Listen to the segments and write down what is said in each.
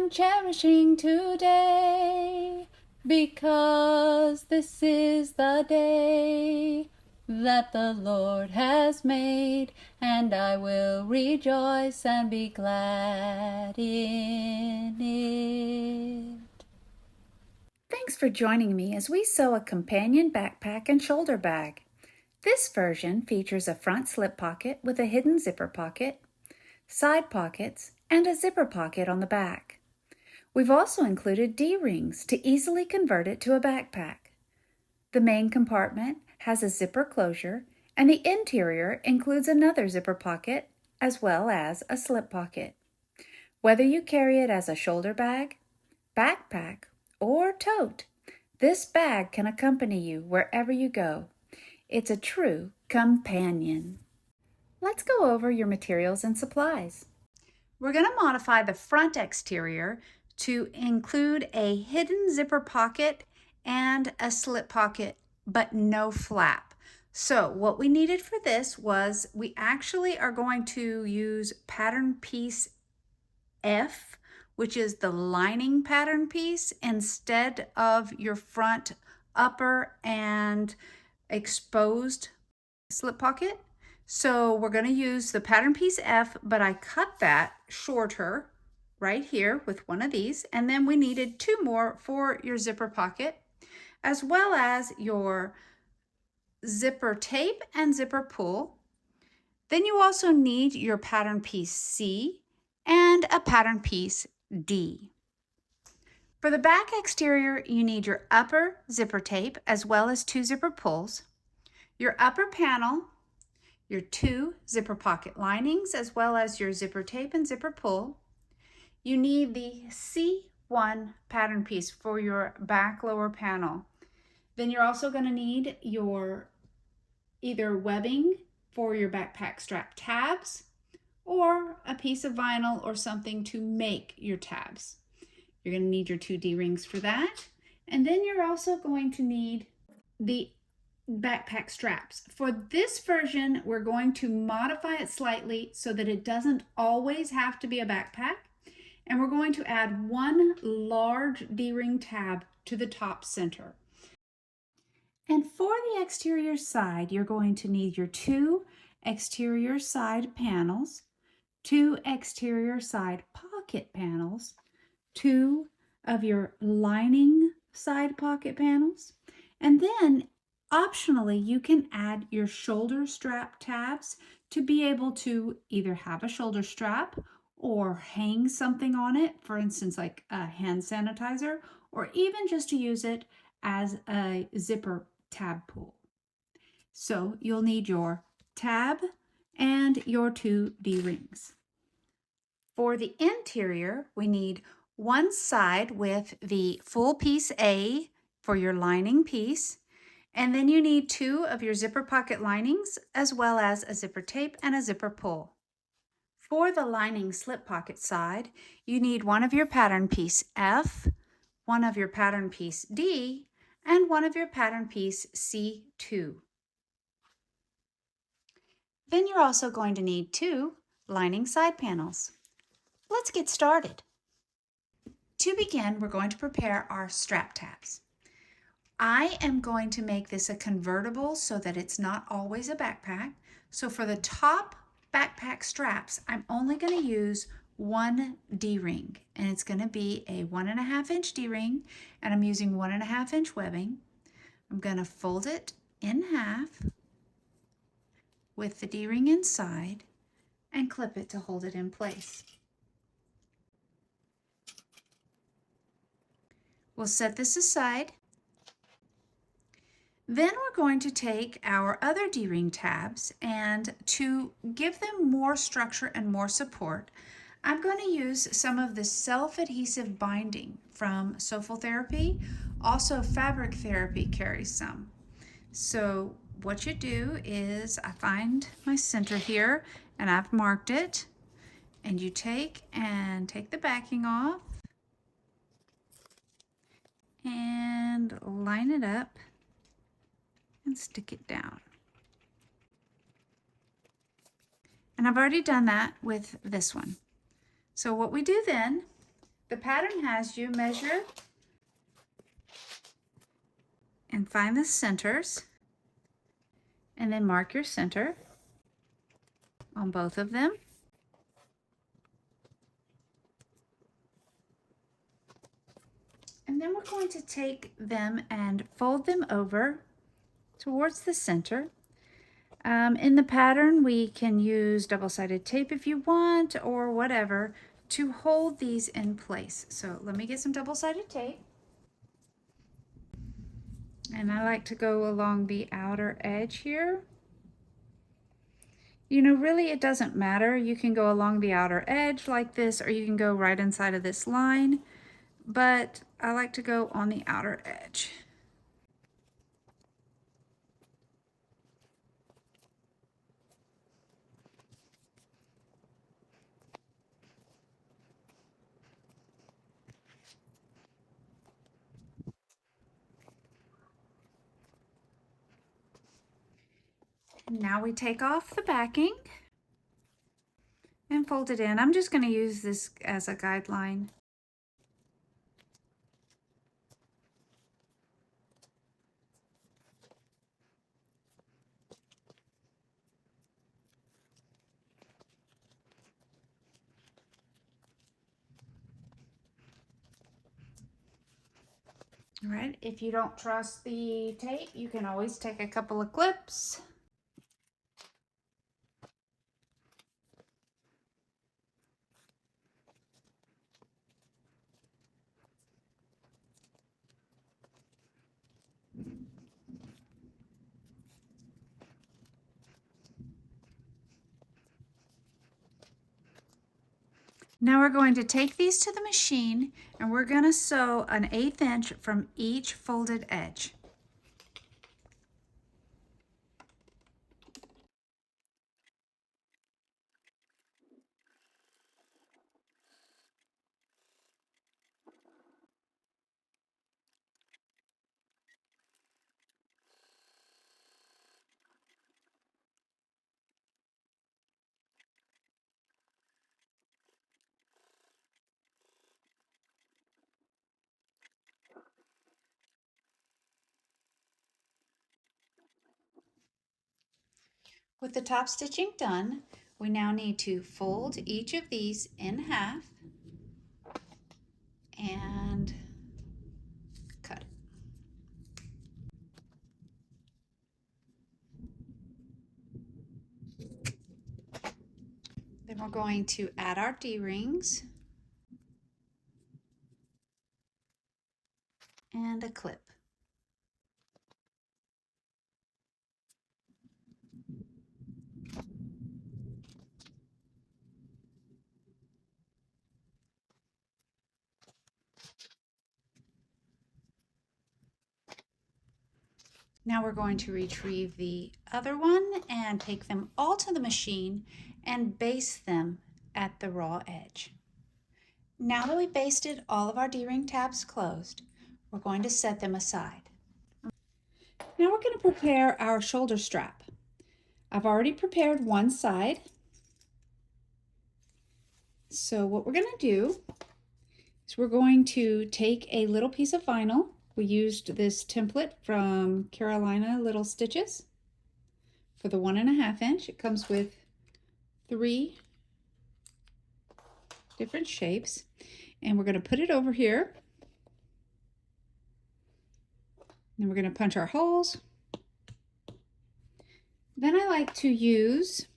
am cherishing today, because this is the day that the Lord has made, and I will rejoice and be glad in it. Thanks for joining me as we sew a companion backpack and shoulder bag. This version features a front slip pocket with a hidden zipper pocket, side pockets, and a zipper pocket on the back. We've also included D-rings to easily convert it to a backpack. The main compartment has a zipper closure, and the interior includes another zipper pocket as well as a slip pocket. Whether you carry it as a shoulder bag, backpack, or tote, this bag can accompany you wherever you go. It's a true companion. Let's go over your materials and supplies. We're going to modify the front exterior to include a hidden zipper pocket and a slip pocket, but no flap. So what we needed for this was, we actually are going to use pattern piece F, which is the lining pattern piece, instead of your front upper and exposed slip pocket. So we're going to use the pattern piece F, but I cut that shorter right here with one of these, and then we needed 2 more for your zipper pocket, as well as your zipper tape and zipper pull. Then you also need your pattern piece C and a pattern piece D. For the back exterior, you need your upper zipper tape as well as 2 zipper pulls, your upper panel, your 2 zipper pocket linings, as well as your zipper tape and zipper pull. You need the C1 pattern piece for your back lower panel. Then you're also going to need your either webbing for your backpack strap tabs, or a piece of vinyl or something to make your tabs. You're going to need your 2 D-rings for that. And then you're also going to need the backpack straps. For this version, we're going to modify it slightly so that it doesn't always have to be a backpack. And we're going to add 1 large D-ring tab to the top center. And for the exterior side, you're going to need your 2 exterior side panels, 2 exterior side pocket panels, 2 of your lining side pocket panels, and then optionally you can add your shoulder strap tabs to be able to either have a shoulder strap or hang something on it, for instance like a hand sanitizer, or even just to use it as a zipper tab pull. So you'll need your tab and your 2 D-rings. For the interior, we need 1 side with the full piece A for your lining piece, and then you need 2 of your zipper pocket linings, as well as a zipper tape and a zipper pull. For the lining slip pocket side, you need 1 of your pattern piece F, 1 of your pattern piece D, and 1 of your pattern piece C2. Then you're also going to need 2 lining side panels. Let's get started. To begin, we're going to prepare our strap tabs. I am going to make this a convertible so that it's not always a backpack. So for the top backpack straps, I'm only going to use 1 D-ring, and it's going to be a 1.5 inch D-ring, and I'm using 1.5 inch webbing. I'm going to fold it in half with the D-ring inside and clip it to hold it in place. We'll set this aside. Then we're going to take our other D-ring tabs, and to give them more structure and more support, I'm going to use some of the self-adhesive binding from Sofal Therapy. Also, Fabric Therapy carries some. So what you do is, I find my center here and I've marked it, and you take the backing off and line it up and stick it down. And I've already done that with this one. So what we do then, The pattern has you measure and find the centers, and then mark your center on both of them. And then we're going to take them and fold them over towards the center. In the pattern, we can use double-sided tape if you want, or whatever, to hold these in place. So let me get some double-sided tape. And I like to go along the outer edge here. You know, really it doesn't matter. You can go along the outer edge like this, or you can go right inside of this line, but I like to go on the outer edge. Now we take off the backing and fold it in. I'm just going to use this as a guideline. All right, if you don't trust the tape, you can always take a couple of clips. Now we're going to take these to the machine and we're going to sew an 1/8 inch from each folded edge. With the top stitching done, we now need to fold each of these in half and cut it. Then we're going to add our D-rings and a clip. Now we're going to retrieve the other one and take them all to the machine and baste them at the raw edge. Now that we basted all of our D-ring tabs closed, we're going to set them aside. Now we're going to prepare our shoulder strap. I've already prepared one side. So what we're going to do is we're going to take a little piece of vinyl. We used this template from Carolina Little Stitches for the 1.5 inch. It comes with 3 different shapes, and we're going to put it over here. Then we're going to punch our holes. Then I like to use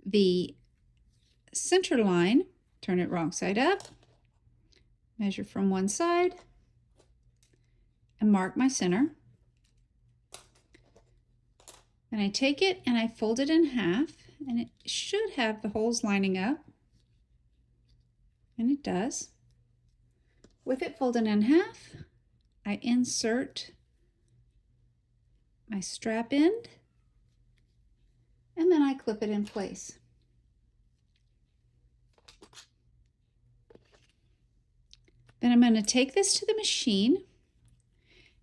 the center line, turn it wrong side up, measure from one side, and mark my center. Then I take it and I fold it in half, and it should have the holes lining up, and it does. With it folded in half, I insert my strap end, and then I clip it in place. Then I'm going to take this to the machine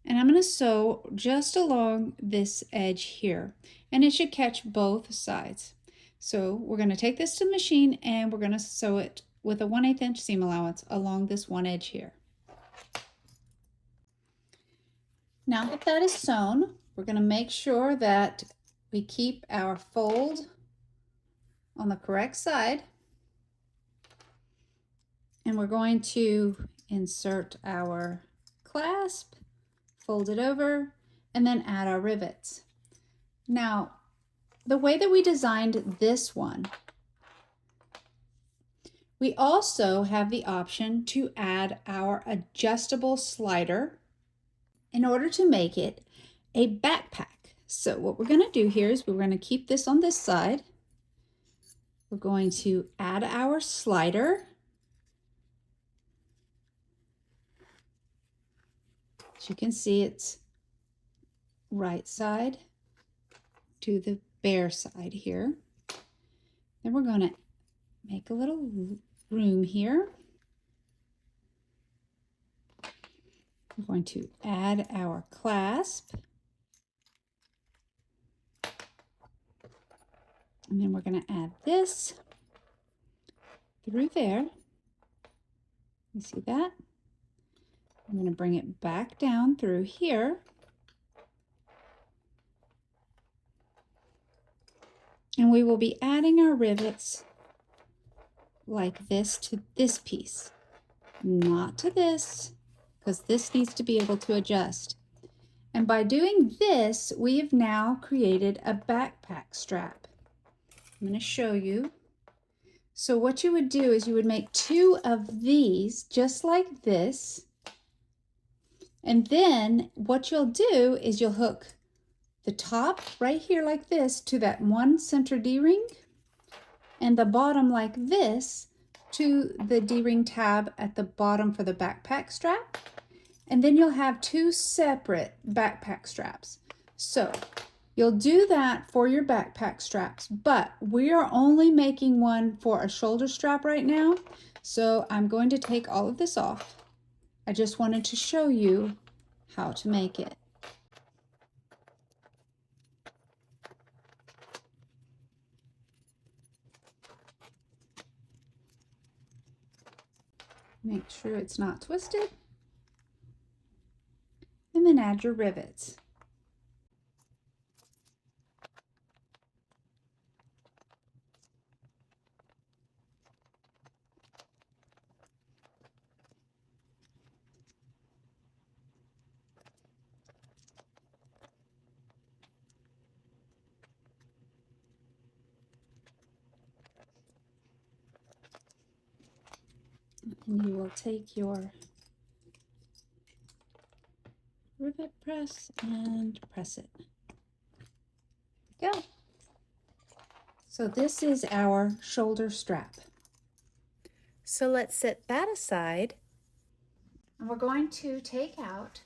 and I'm going to sew just along this edge here, and it should catch both sides. So we're going to take this to the machine and we're going to sew it with a 1/8 inch seam allowance along this one edge here. Now that that is sewn, we're going to make sure that we keep our fold on the correct side. And we're going to insert our clasp, fold it over, and then add our rivets. Now, the way that we designed this one, we also have the option to add our adjustable slider in order to make it a backpack. So what we're going to do here is we're going to keep this on this side. We're going to add our slider. As you can see, it's right side to the bare side here. Then we're going to make a little room here. We're going to add our clasp. And then we're going to add this through there. You see that? I'm going to bring it back down through here. And we will be adding our rivets like this to this piece, not to this, because this needs to be able to adjust. And by doing this, we have now created a backpack strap. I'm going to show you. So what you would do is you would make 2 of these just like this. And then what you'll do is you'll hook the top right here like this to that one center D-ring, and the bottom like this to the D-ring tab at the bottom for the backpack strap. And then you'll have 2 separate backpack straps. So you'll do that for your backpack straps, but we are only making one for a shoulder strap right now. So I'm going to take all of this off. I just wanted to show you how to make it. Make sure it's not twisted. And then add your rivets. And you will take your rivet press and press it. There we go. So this is our shoulder strap. So let's set that aside. And we're going to take out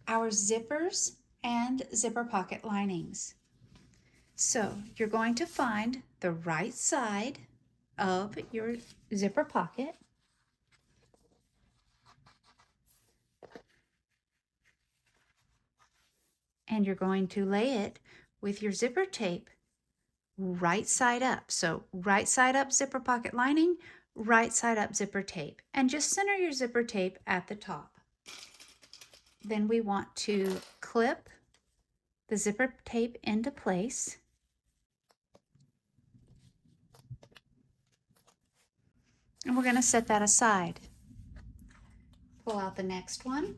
our zippers and zipper pocket linings. So you're going to find the right side of your zipper pocket. And you're going to lay it with your zipper tape right side up. So right side up zipper pocket lining, right side up zipper tape. And just center your zipper tape at the top. Then we want to clip the zipper tape into place. And we're going to set that aside. Pull out the next one.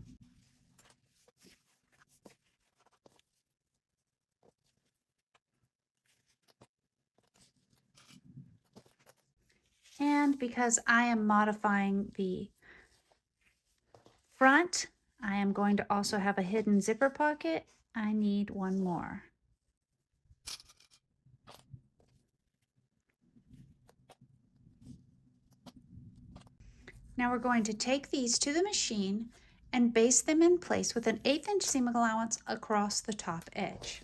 And because I am modifying the front, I am going to also have a hidden zipper pocket. I need one more. Now we're going to take these to the machine and baste them in place with an 1/8 inch seam allowance across the top edge.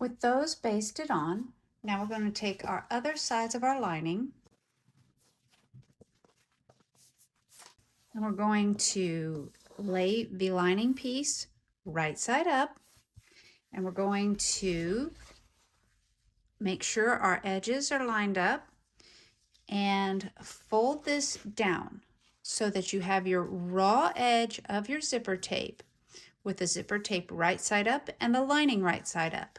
With those basted on, now we're going to take our other sides of our lining and we're going to lay the lining piece right side up, and we're going to make sure our edges are lined up and fold this down so that you have your raw edge of your zipper tape with the zipper tape right side up and the lining right side up,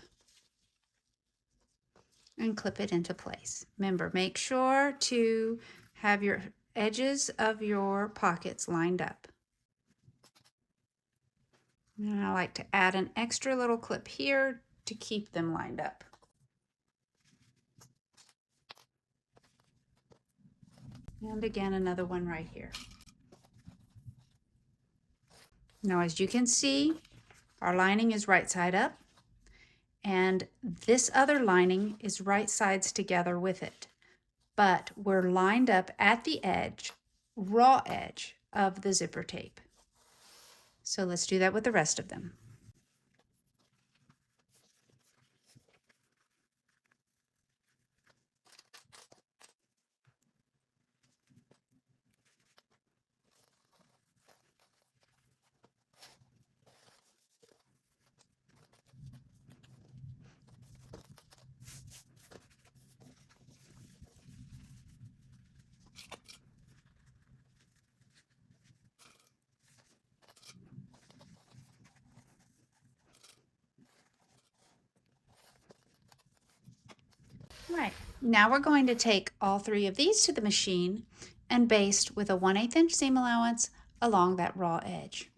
and clip it into place. Remember, make sure to have your edges of your pockets lined up. And I like to add an extra little clip here to keep them lined up. And again, another one right here. Now, as you can see, our lining is right side up, and this other lining is right sides together with it. But we're lined up at the edge, raw edge of the zipper tape. So let's do that with the rest of them. Right, now we're going to take all three of these to the machine and baste with a 1/8 inch seam allowance along that raw edge.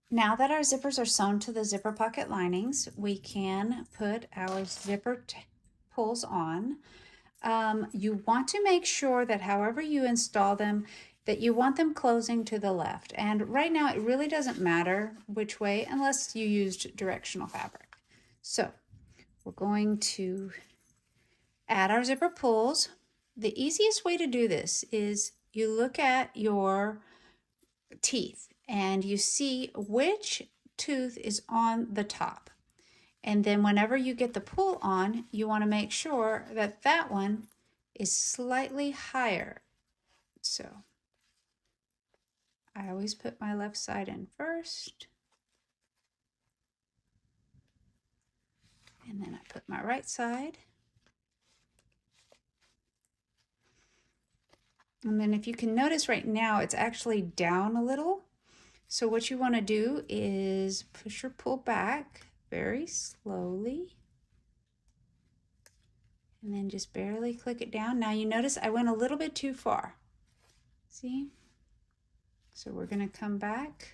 Now that our zippers are sewn to the zipper pocket linings, we can put our zipper pulls on. You want to make sure that however you install them, that you want them closing to the left. And right now it really doesn't matter which way unless you used directional fabric. So we're going to add our zipper pulls. The easiest way to do this is you look at your teeth and you see which tooth is on the top. And then whenever you get the pull on, you want to make sure that that one is slightly higher. So I always put my left side in first. And then I put my right side. And then if you can notice right now, it's actually down a little. So what you want to do is push or pull back very slowly. And then just barely click it down. Now you notice I went a little bit too far. See? So we're going to come back.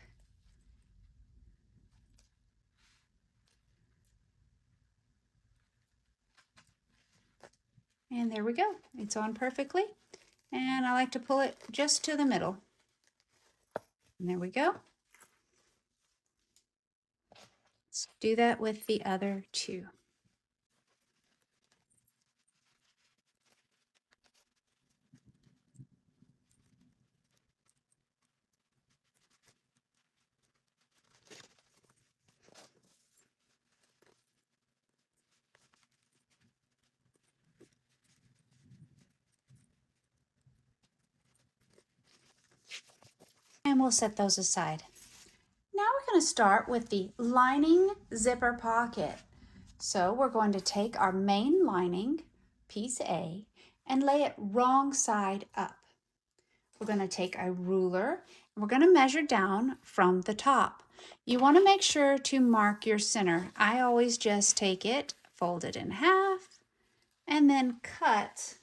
And there we go. It's on perfectly. And I like to pull it just to the middle. And there we go. Let's do that with the other two. And we'll set those aside. Now we're going to start with the lining zipper pocket. So we're going to take our main lining, piece A, and lay it wrong side up. We're going to take a ruler and we're going to measure down from the top. You want to make sure to mark your center. I always just take it, fold it in half, and then cut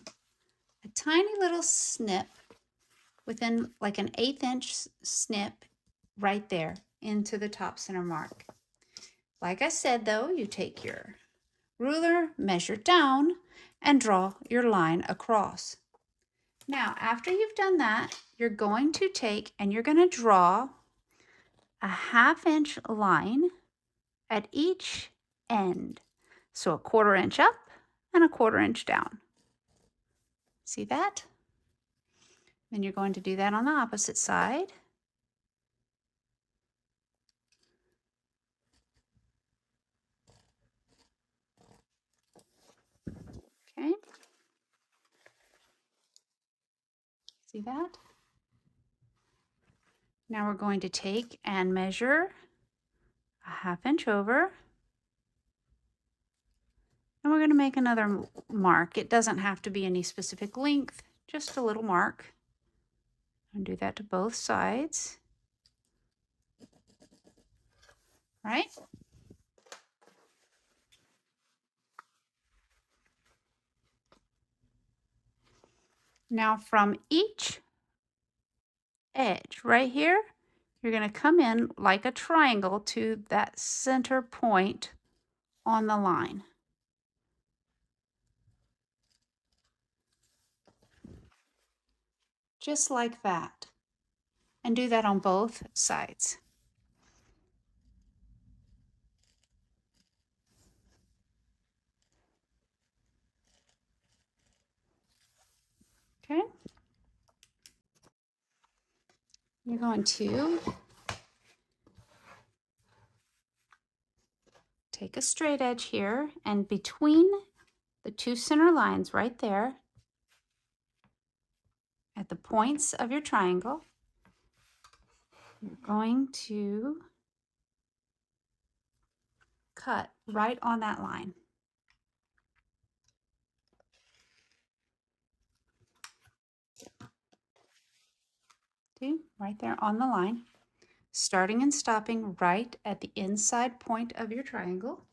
a tiny little snip within like an 1/8 inch snip right there into the top center mark. Like I said though, you take your ruler, measure down, and draw your line across. Now, after you've done that, you're going to take and you're going to draw a 1/2 inch line at each end. So a 1/4 inch up and a 1/4 inch down. See that? Then you're going to do that on the opposite side. Okay. See that? Now we're going to take and measure a 1/2 inch over. And we're going to make another mark. It doesn't have to be any specific length, just a little mark. And do that to both sides. Right? Now from each edge right here, you're going to come in like a triangle to that center point on the line. Just like that. And do that on both sides. Okay? You're going to take a straight edge here, and between the two center lines right there, at the points of your triangle, you're going to cut right on that line. See, right there on the line, starting and stopping right at the inside point of your triangle.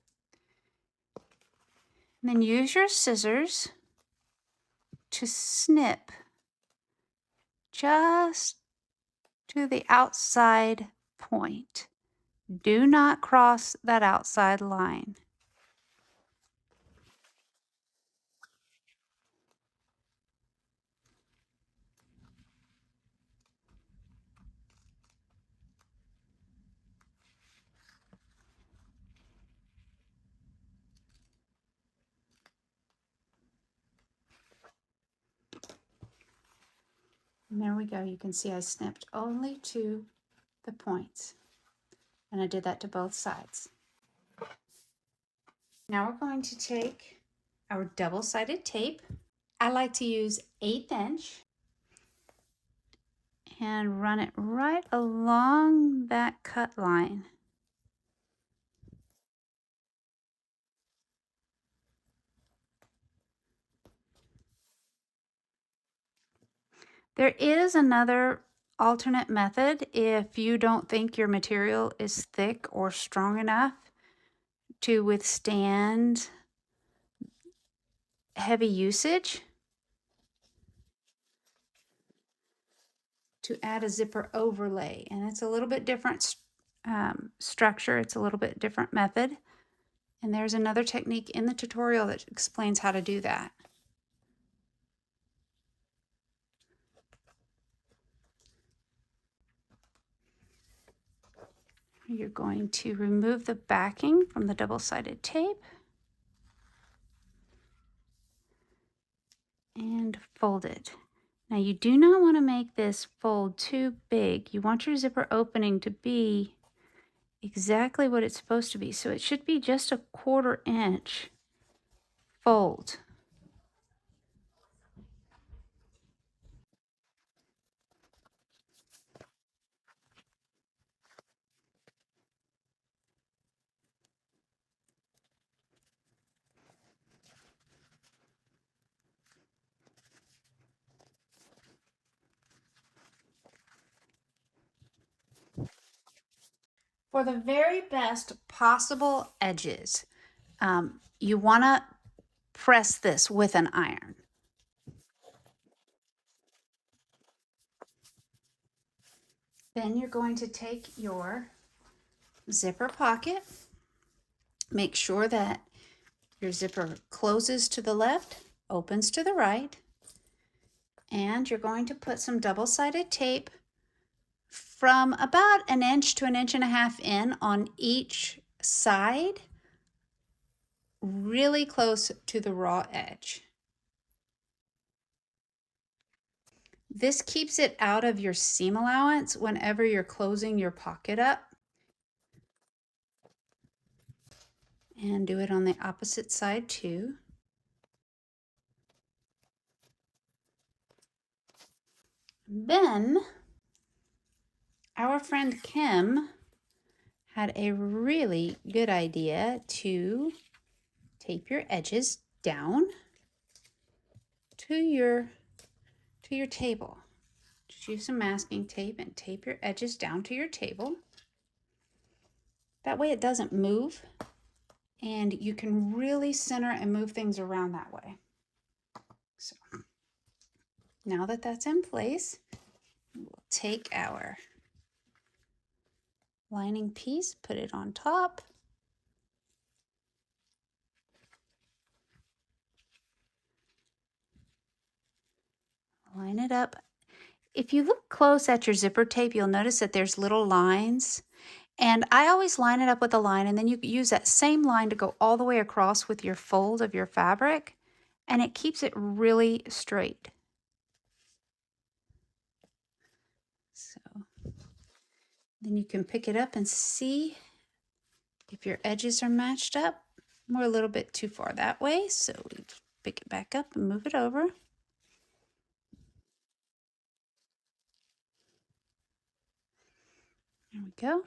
And then use your scissors to snip just to the outside point. Do not cross that outside line. And there we go. You can see I snipped only to the points. And I did that to both sides. Now we're going to take our double-sided tape. I like to use 1/8 inch and run it right along that cut line. There is another alternate method if you don't think your material is thick or strong enough to withstand heavy usage, to add a zipper overlay. And it's a little bit different structure. It's a little bit different method. And there's another technique in the tutorial that explains how to do that. You're going to remove the backing from the double-sided tape and fold it. Now you do not want to make this fold too big. You want your zipper opening to be exactly what it's supposed to be. So it should be just a 1/4 inch fold. For the very best possible edges, you want to press this with an iron. Then you're going to take your zipper pocket Make sure that your zipper closes to the left, opens to the right, and you're going to put some double-sided tape from about 1 inch to 1.5 inches in on each side, really close to the raw edge. This keeps it out of your seam allowance whenever you're closing your pocket up. And do it on the opposite side too. Then our friend Kim had a really good idea to tape your edges down to your table. Just use some masking tape and tape your edges down to your table. That way it doesn't move, and you can really center and move things around that way. So now that that's in place, we'll take our lining piece, put it on top. Line it up. If you look close at your zipper tape, you'll notice that there's little lines. And I always line it up with a line, and then you use that same line to go all the way across with your fold of your fabric, and it keeps it really straight. So then you can pick it up and see if your edges are matched up. We're a little bit too far that way, so we pick it back up and move it over. There we go.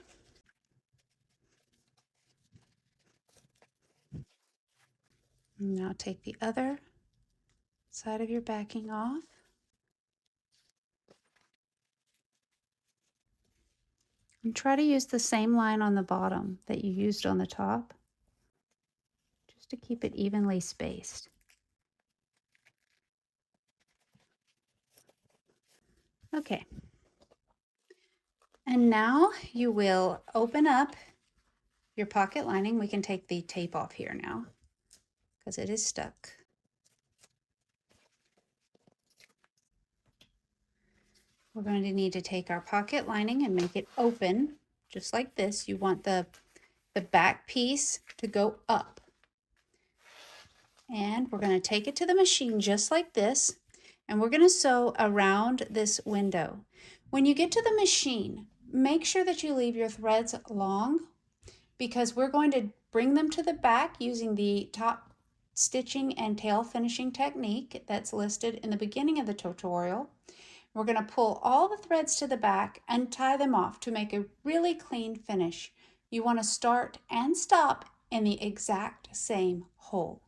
Now take the other side of your backing off. And try to use the same line on the bottom that you used on the top, just to keep it evenly spaced. Okay. And now you will open up your pocket lining. We can take the tape off here now because it is stuck. We're going to need to take our pocket lining and make it open just like this. You want the back piece to go up. And we're going to take it to the machine just like this, and we're going to sew around this window. When you get to the machine, make sure that you leave your threads long, because we're going to bring them to the back using the top stitching and tail finishing technique that's listed in the beginning of the tutorial. We're going to pull all the threads to the back and tie them off to make a really clean finish. You want to start and stop in the exact same hole.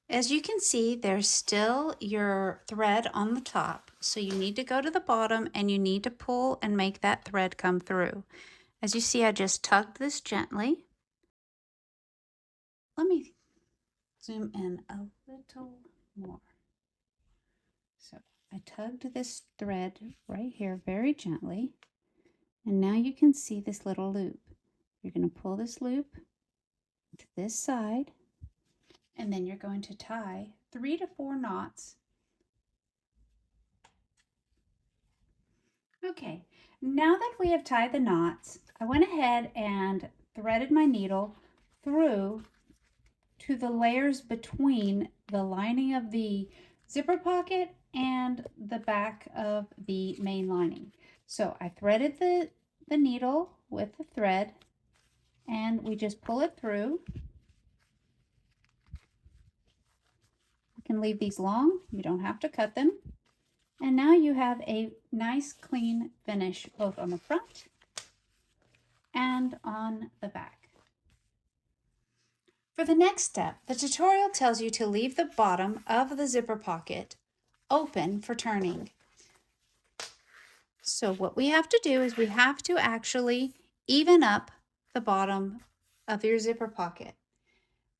As you can see, there's still your thread on the top, so you need to go to the bottom and you need to pull and make that thread come through. As you see, I just tugged this gently. Let me zoom in a little more. So I tugged this thread right here very gently, and now you can see this little loop. You're going to pull this loop to this side, and then you're going to tie 3 to 4 knots. Okay, now that we have tied the knots, I went ahead and threaded my needle through to the layers between the lining of the zipper pocket and the back of the main lining. So I threaded the needle with the thread and we just pull it through. You can leave these long, you don't have to cut them. And now you have a nice clean finish both on the front and on the back. For the next step, the tutorial tells you to leave the bottom of the zipper pocket open for turning. So what we have to do is we have to actually even up the bottom of your zipper pocket.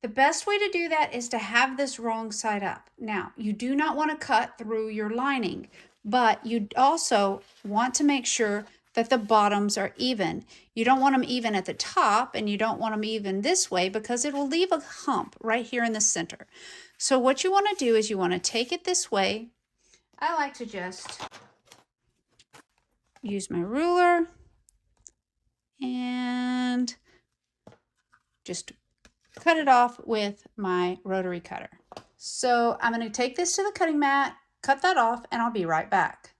The best way to do that is to have this wrong side up. Now, you do not want to cut through your lining, but you also want to make sure that the bottoms are even. You don't want them even at the top, and you don't want them even this way because it will leave a hump right here in the center. So what you want to do is you want to take it this way. I like to just use my ruler and just cut it off with my rotary cutter. So I'm going to take this to the cutting mat, cut that off, and I'll be right back.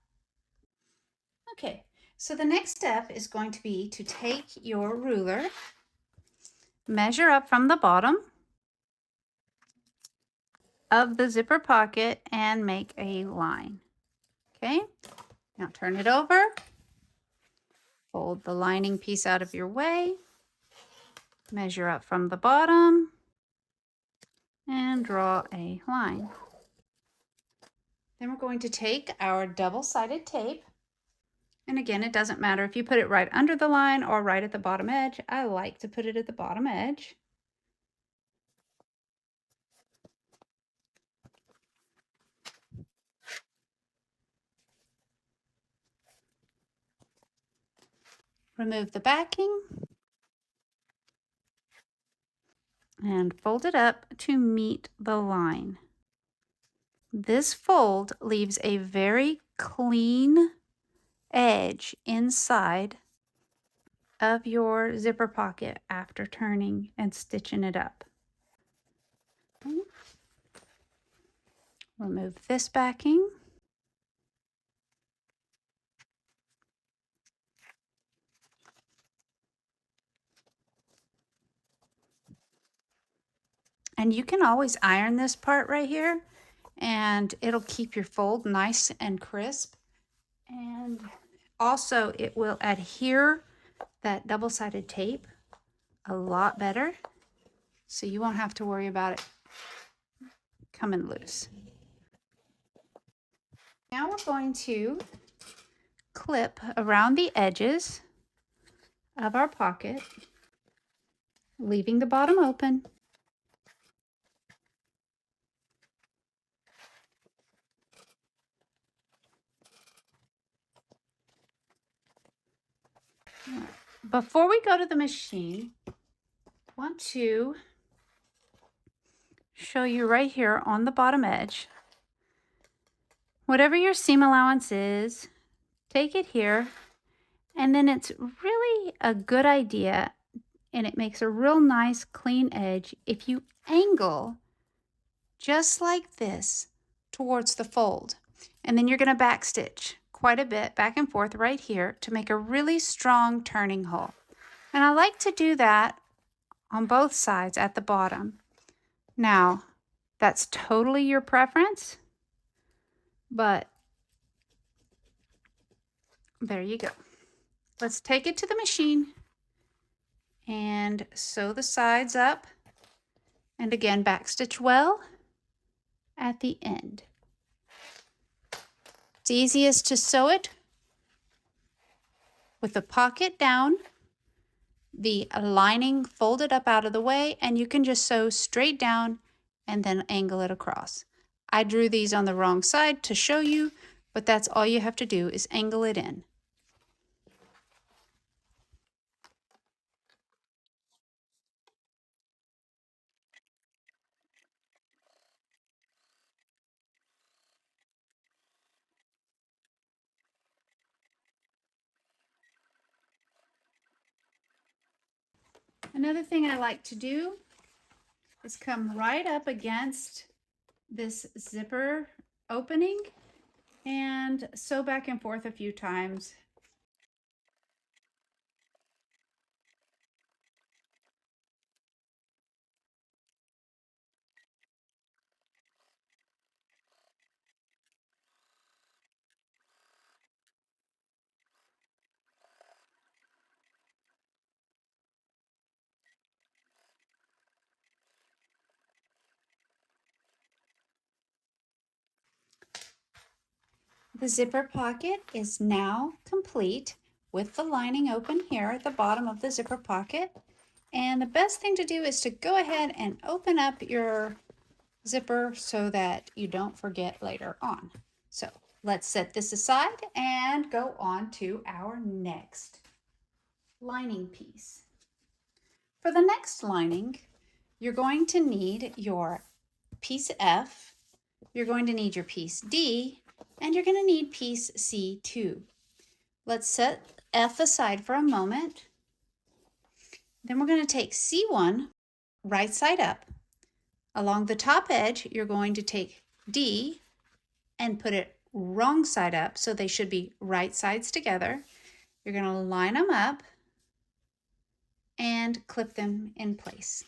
Okay, so the next step is going to be to take your ruler, measure up from the bottom of the zipper pocket, and make a line. Okay, now turn it over, fold the lining piece out of your way, measure up from the bottom, and draw a line. Then we're going to take our double-sided tape, and again, it doesn't matter if you put it right under the line or right at the bottom edge. I like to put it at the bottom edge. Remove the backing and fold it up to meet the line. This fold leaves a very clean edge inside of your zipper pocket after turning and stitching it up. Remove this backing. And you can always iron this part right here, and it'll keep your fold nice and crisp. And also it will adhere that double-sided tape a lot better, so you won't have to worry about it coming loose. Now we're going to clip around the edges of our pocket, leaving the bottom open. Before we go to the machine, I want to show you right here on the bottom edge. Whatever your seam allowance is, take it here, and then it's really a good idea, and it makes a real nice clean edge if you angle just like this towards the fold. And then you're going to backstitch quite a bit back and forth right here to make a really strong turning hole. And I like to do that on both sides at the bottom. Now, that's totally your preference, but there you go. Let's take it to the machine and sew the sides up, and again backstitch well at the end. It's easiest to sew it with the pocket down, the lining folded up out of the way, and you can just sew straight down and then angle it across. I drew these on the wrong side to show you, but that's all you have to do is angle it in. Another thing I like to do is come right up against this zipper opening and sew back and forth a few times. The zipper pocket is now complete with the lining open here at the bottom of the zipper pocket. And the best thing to do is to go ahead and open up your zipper so that you don't forget later on. So let's set this aside and go on to our next lining piece. For the next lining, you're going to need your piece F, you're going to need your piece D, and you're going to need piece C too. Let's set F aside for a moment. Then we're going to take C1 right side up. Along the top edge, you're going to take D and put it wrong side up, so they should be right sides together. You're going to line them up and clip them in place.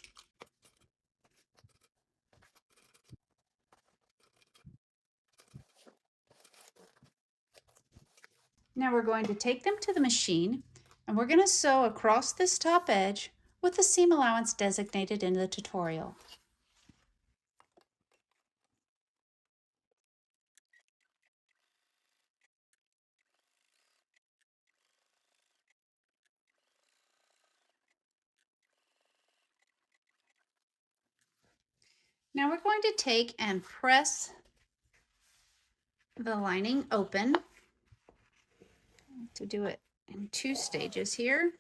Now we're going to take them to the machine and we're going to sew across this top edge with the seam allowance designated in the tutorial. Now we're going to take and press the lining open. To do it in 2 stages here.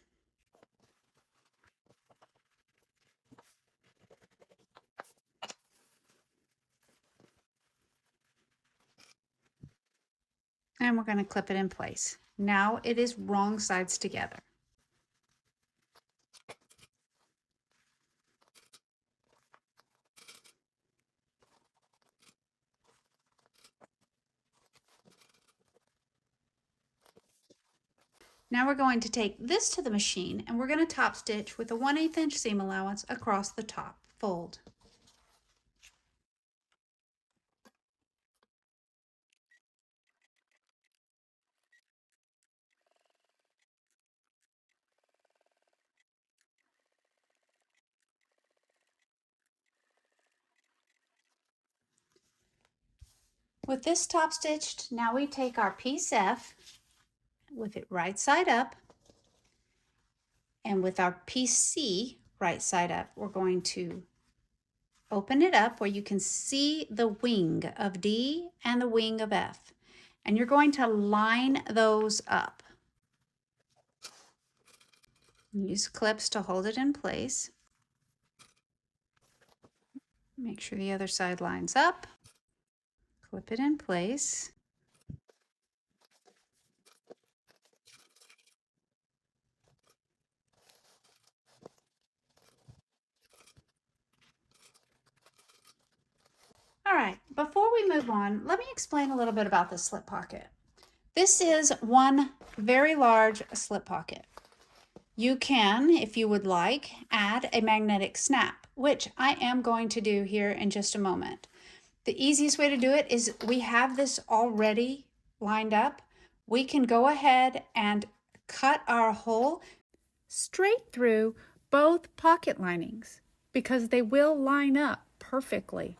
And we're going to clip it in place. Now it is wrong sides together. Now we're going to take this to the machine and we're going to top stitch with a 1/8 inch seam allowance across the top fold. With this top stitched, now we take our piece F with it right side up, and with our piece C right side up, we're going to open it up where you can see the wing of D and the wing of F, and you're going to line those up. Use clips to hold it in place. Make sure the other side lines up. Clip it in place. All right, before we move on, let me explain a little bit about the slip pocket. This is one very large slip pocket. You can, if you would like, add a magnetic snap, which I am going to do here in just a moment. The easiest way to do it is we have this already lined up. We can go ahead and cut our hole straight through both pocket linings because they will line up perfectly.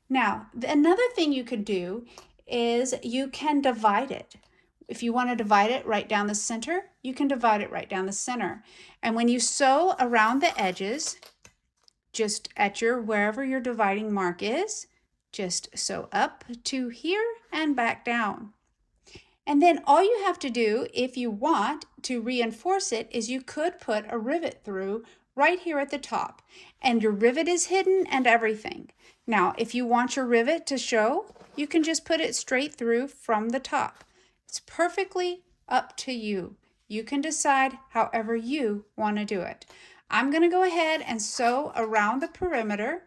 Now, another thing you could do is you can divide it. If you want to divide it right down the center, you can divide it right down the center. And when you sew around the edges, just at your wherever your dividing mark is, just sew up to here and back down. And then all you have to do, if you want to reinforce it, is you could put a rivet through right here at the top, and your rivet is hidden and everything. Now, if you want your rivet to show, you can just put it straight through from the top. It's perfectly up to you. You can decide however you want to do it. I'm going to go ahead and sew around the perimeter.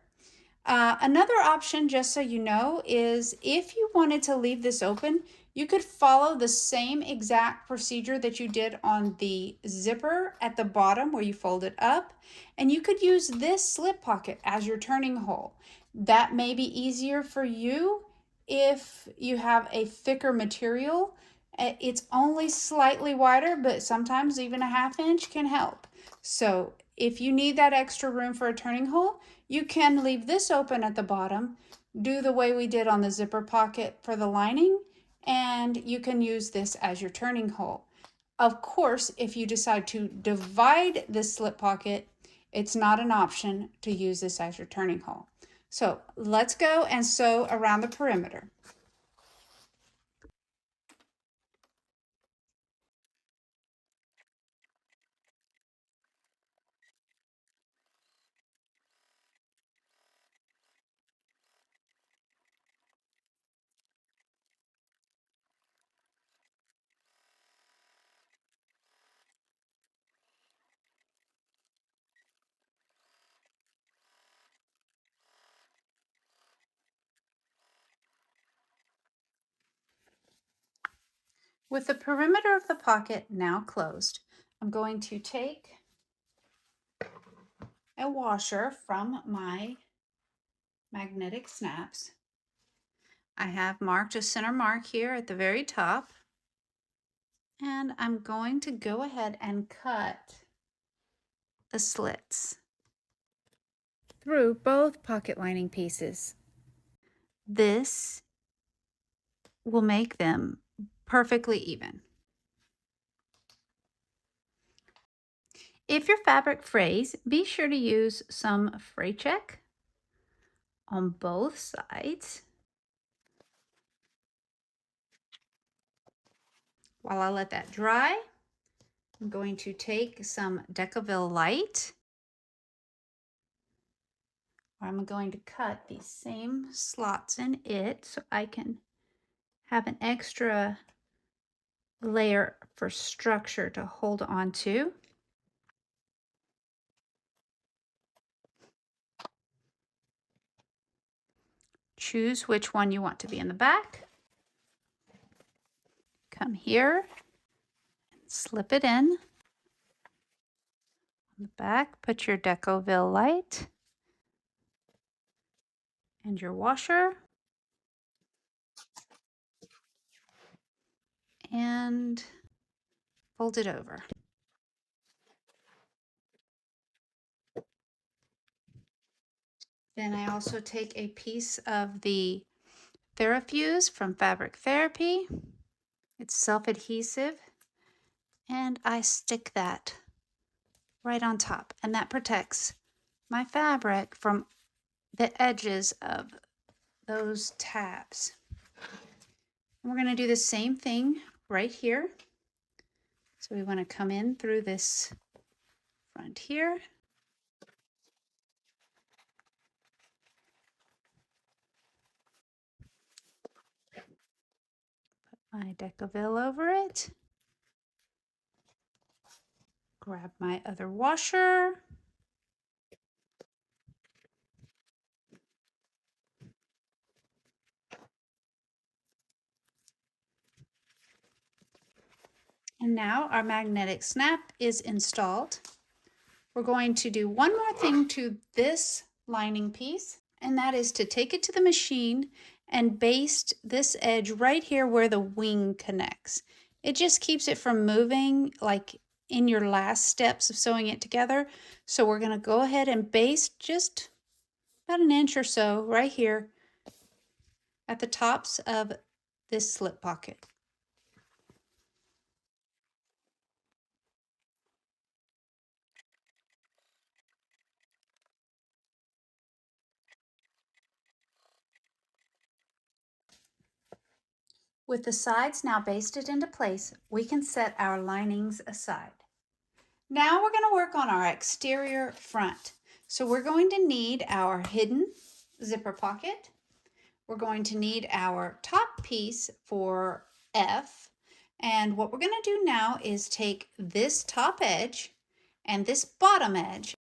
Another option, just so you know, is if you wanted to leave this open, you could follow the same exact procedure that you did on the zipper at the bottom where you fold it up, and you could use this slip pocket as your turning hole. That may be easier for you if you have a thicker material. It's only slightly wider, but sometimes even a 1/2 inch can help. So if you need that extra room for a turning hole, you can leave this open at the bottom, do the way we did on the zipper pocket for the lining, and you can use this as your turning hole. Of course, if you decide to divide this slip pocket, it's not an option to use this as your turning hole. So let's go and sew around the perimeter. With the perimeter of the pocket now closed, I'm going to take a washer from my magnetic snaps. I have marked a center mark here at the very top, and I'm going to go ahead and cut the slits through both pocket lining pieces. This will make them perfectly even. If your fabric frays, be sure to use some fray check on both sides. While I let that dry, I'm going to take some Decaville Light. I'm going to cut these same slots in it so I can have an extra layer for structure to hold on to. Choose which one you want to be in the back. Come here and slip it in. On the back, put your Decaville Light and your washer. And fold it over. Then I also take a piece of the TheraFuse from Fabric Therapy. It's self-adhesive, and I stick that right on top, and that protects my fabric from the edges of those tabs. And we're going to do the same thing right here. So we want to come in through this front here. Put my Decaville over it. Grab my other washer. And now our magnetic snap is installed. We're going to do one more thing to this lining piece, and that is to take it to the machine and baste this edge right here where the wing connects. It just keeps it from moving like in your last steps of sewing it together. So we're going to go ahead and baste just about an inch or so right here at the tops of this slip pocket. With the sides now basted into place, we can set our linings aside. Now we're going to work on our exterior front. So we're going to need our hidden zipper pocket. We're going to need our top piece for F. And what we're going to do now is take this top edge and this bottom edge,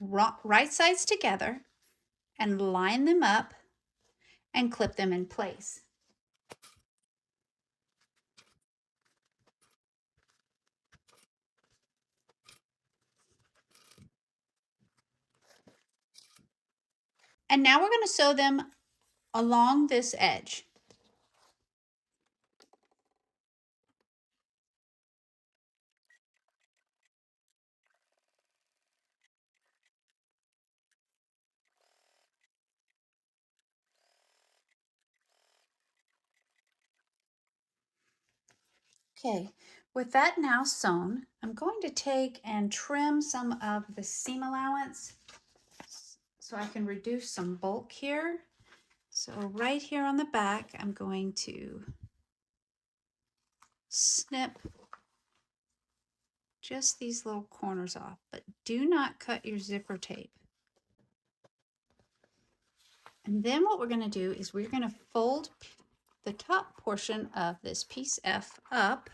right sides together, and line them up and clip them in place. And now we're going to sew them along this edge. Okay, with that now sewn, I'm going to take and trim some of the seam allowance so I can reduce some bulk here. So right here on the back, I'm going to snip just these little corners off, but do not cut your zipper tape. And then what we're going to do is we're going to fold the top portion of this piece F up,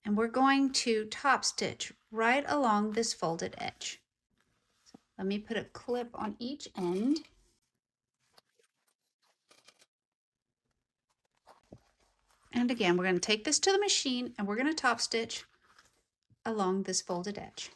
and we're going to top stitch right along this folded edge. So let me put a clip on each end. And again, we're going to take this to the machine and we're going to top stitch along this folded edge.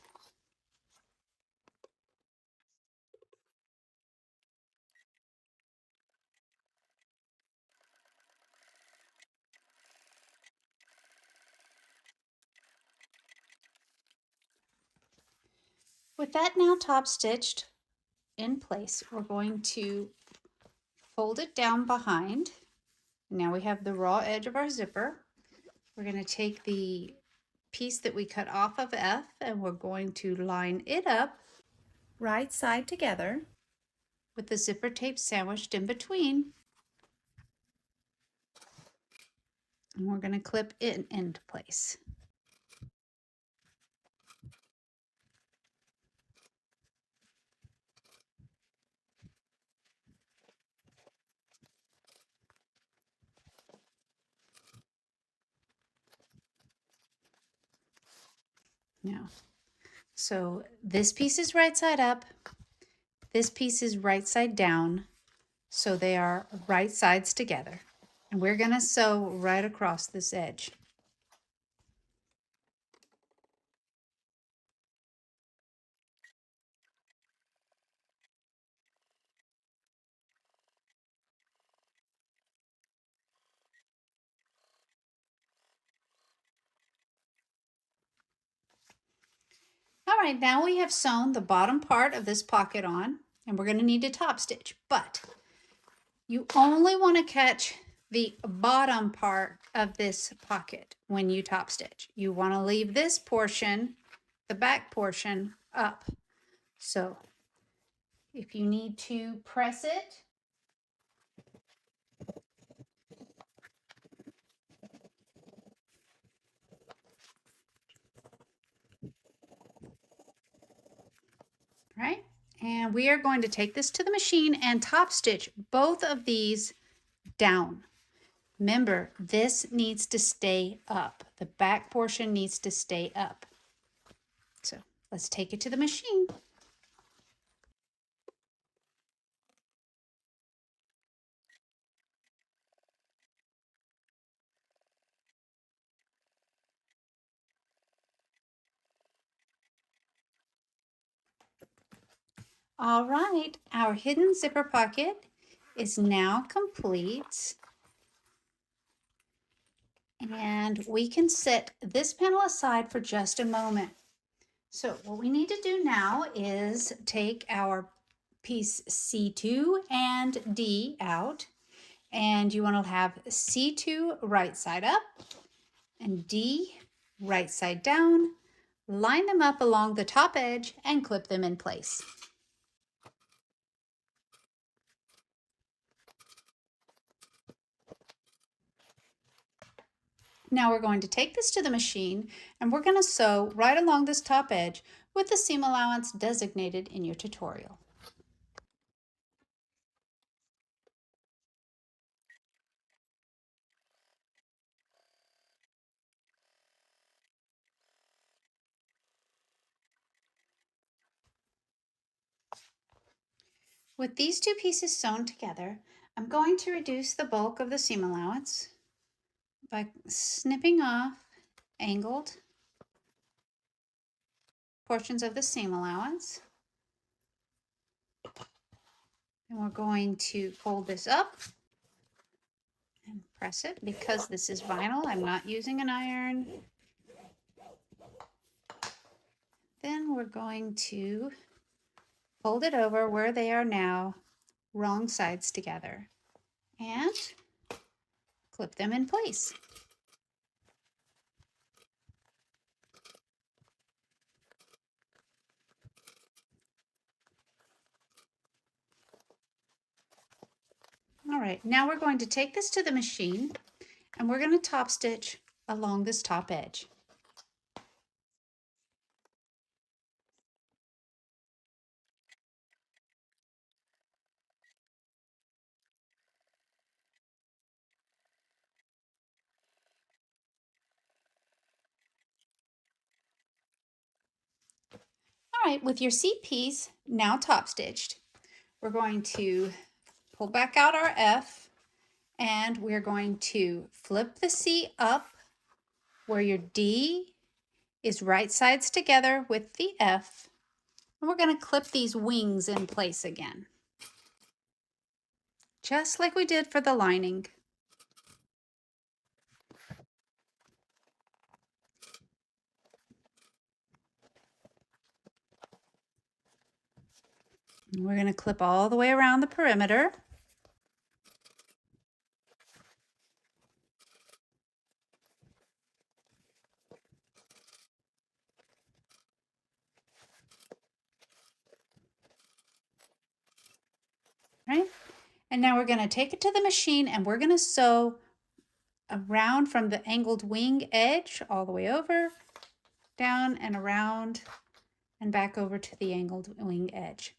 With that now top stitched in place, we're going to fold it down behind. Now we have the raw edge of our zipper. We're going to take the piece that we cut off of F and we're going to line it up right side together with the zipper tape sandwiched in between. And we're going to clip it into place. Now, so this piece is right side up, this piece is right side down, so they are right sides together. And we're going to sew right across this edge. All right, now we have sewn the bottom part of this pocket on, and we're going to need to top stitch, but you only want to catch the bottom part of this pocket when you top stitch. You want to leave this portion, the back portion, up. So if you need to press it, right? And we are going to take this to the machine and top stitch both of these down. Remember, this needs to stay up. The back portion needs to stay up. So let's take it to the machine. All right, our hidden zipper pocket is now complete. And we can set this panel aside for just a moment. So what we need to do now is take our piece C2 and D out, and you want to have C2 right side up and D right side down. Line them up along the top edge and clip them in place. Now we're going to take this to the machine and we're going to sew right along this top edge with the seam allowance designated in your tutorial. With these two pieces sewn together, I'm going to reduce the bulk of the seam allowance by snipping off angled portions of the seam allowance. And we're going to fold this up and press it. Because this is vinyl, I'm not using an iron. Then we're going to fold it over where they are now, wrong sides together. And clip them in place. All right, now we're going to take this to the machine and we're going to top stitch along this top edge. All right, with your seat piece now top stitched, we're going to pull back out our F and we're going to flip the C up where your D is right sides together with the F. And we're going to clip these wings in place again, just like we did for the lining. And we're going to clip all the way around the perimeter. Right? And now we're going to take it to the machine and we're going to sew around from the angled wing edge all the way over, down and around and back over to the angled wing edge.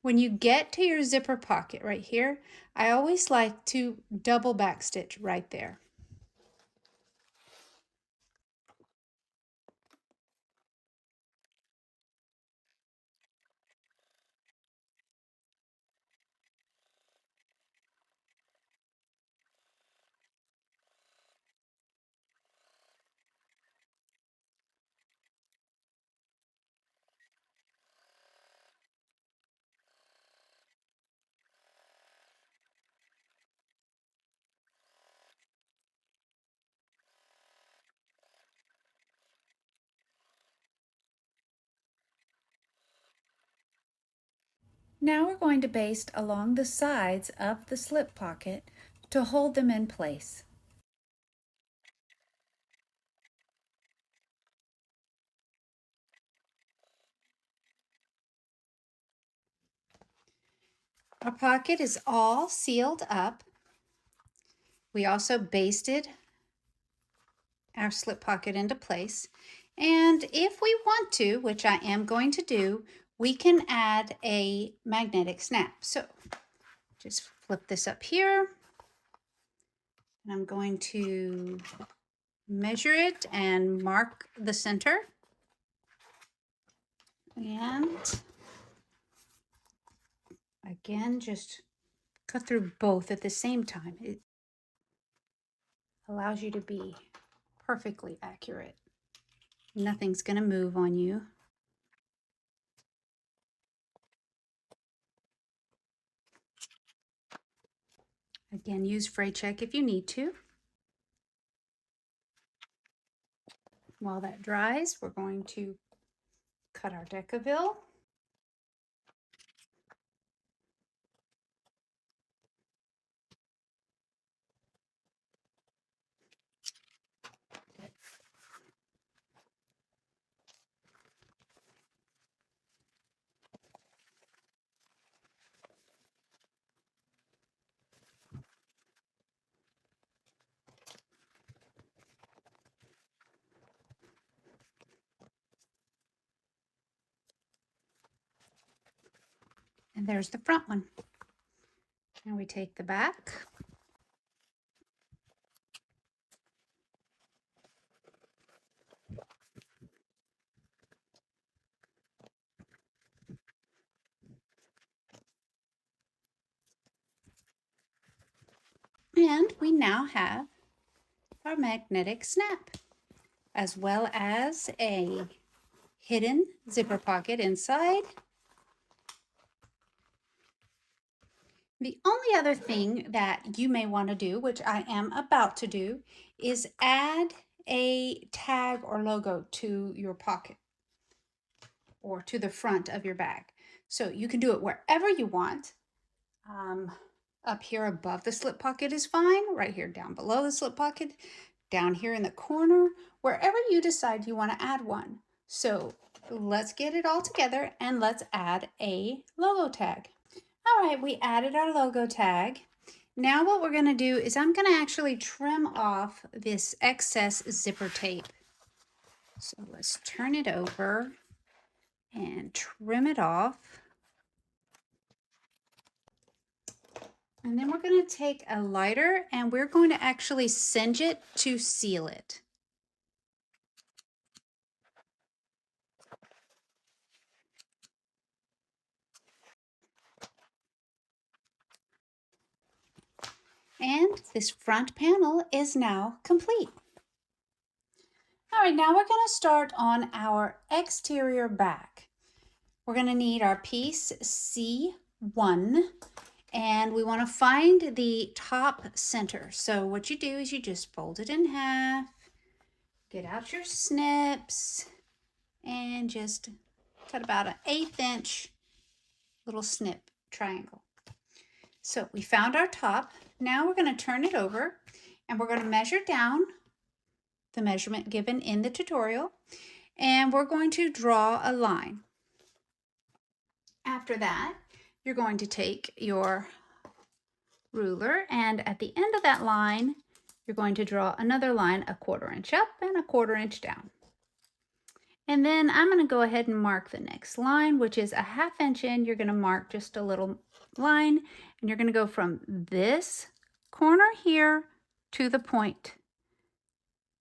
When you get to your zipper pocket right here, I always like to double back stitch right there. Now we're going to baste along the sides of the slip pocket to hold them in place. Our pocket is all sealed up. We also basted our slip pocket into place. And if we want to, which I am going to do, we can add a magnetic snap. So just flip this up here. And I'm going to measure it and mark the center. And again, just cut through both at the same time. It allows you to be perfectly accurate. Nothing's going to move on you. Again, use fray check if you need to. While that dries, we're going to cut our decaville. And there's the front one. Now we take the back. And we now have our magnetic snap, as well as a hidden zipper pocket inside. The only other thing that you may want to do, which I am about to do, is add a tag or logo to your pocket or to the front of your bag. So you can do it wherever you want. Up here above the slip pocket is fine. Right here down below the slip pocket, down here in the corner, wherever you decide you want to add one. So let's get it all together and let's add a logo tag. All right, we added our logo tag. Now what we're going to do is I'm going to actually trim off this excess zipper tape. So let's turn it over and trim it off. And then we're going to take a lighter and we're going to actually singe it to seal it. And this front panel is now complete. All right, now we're going to start on our exterior back. We're going to need our piece C1, and we want to find the top center. So what you do is you just fold it in half, get out your snips, and just cut about an 1/8 inch little snip triangle. So we found our top. Now we're going to turn it over and we're going to measure down the measurement given in the tutorial, and we're going to draw a line. After that, you're going to take your ruler, and at the end of that line, you're going to draw another line 1/4 inch up and 1/4 inch down. And then I'm going to go ahead and mark the next line, which is a 1/2 inch in. You're going to mark just a little line, and you're going to go from this corner here to the point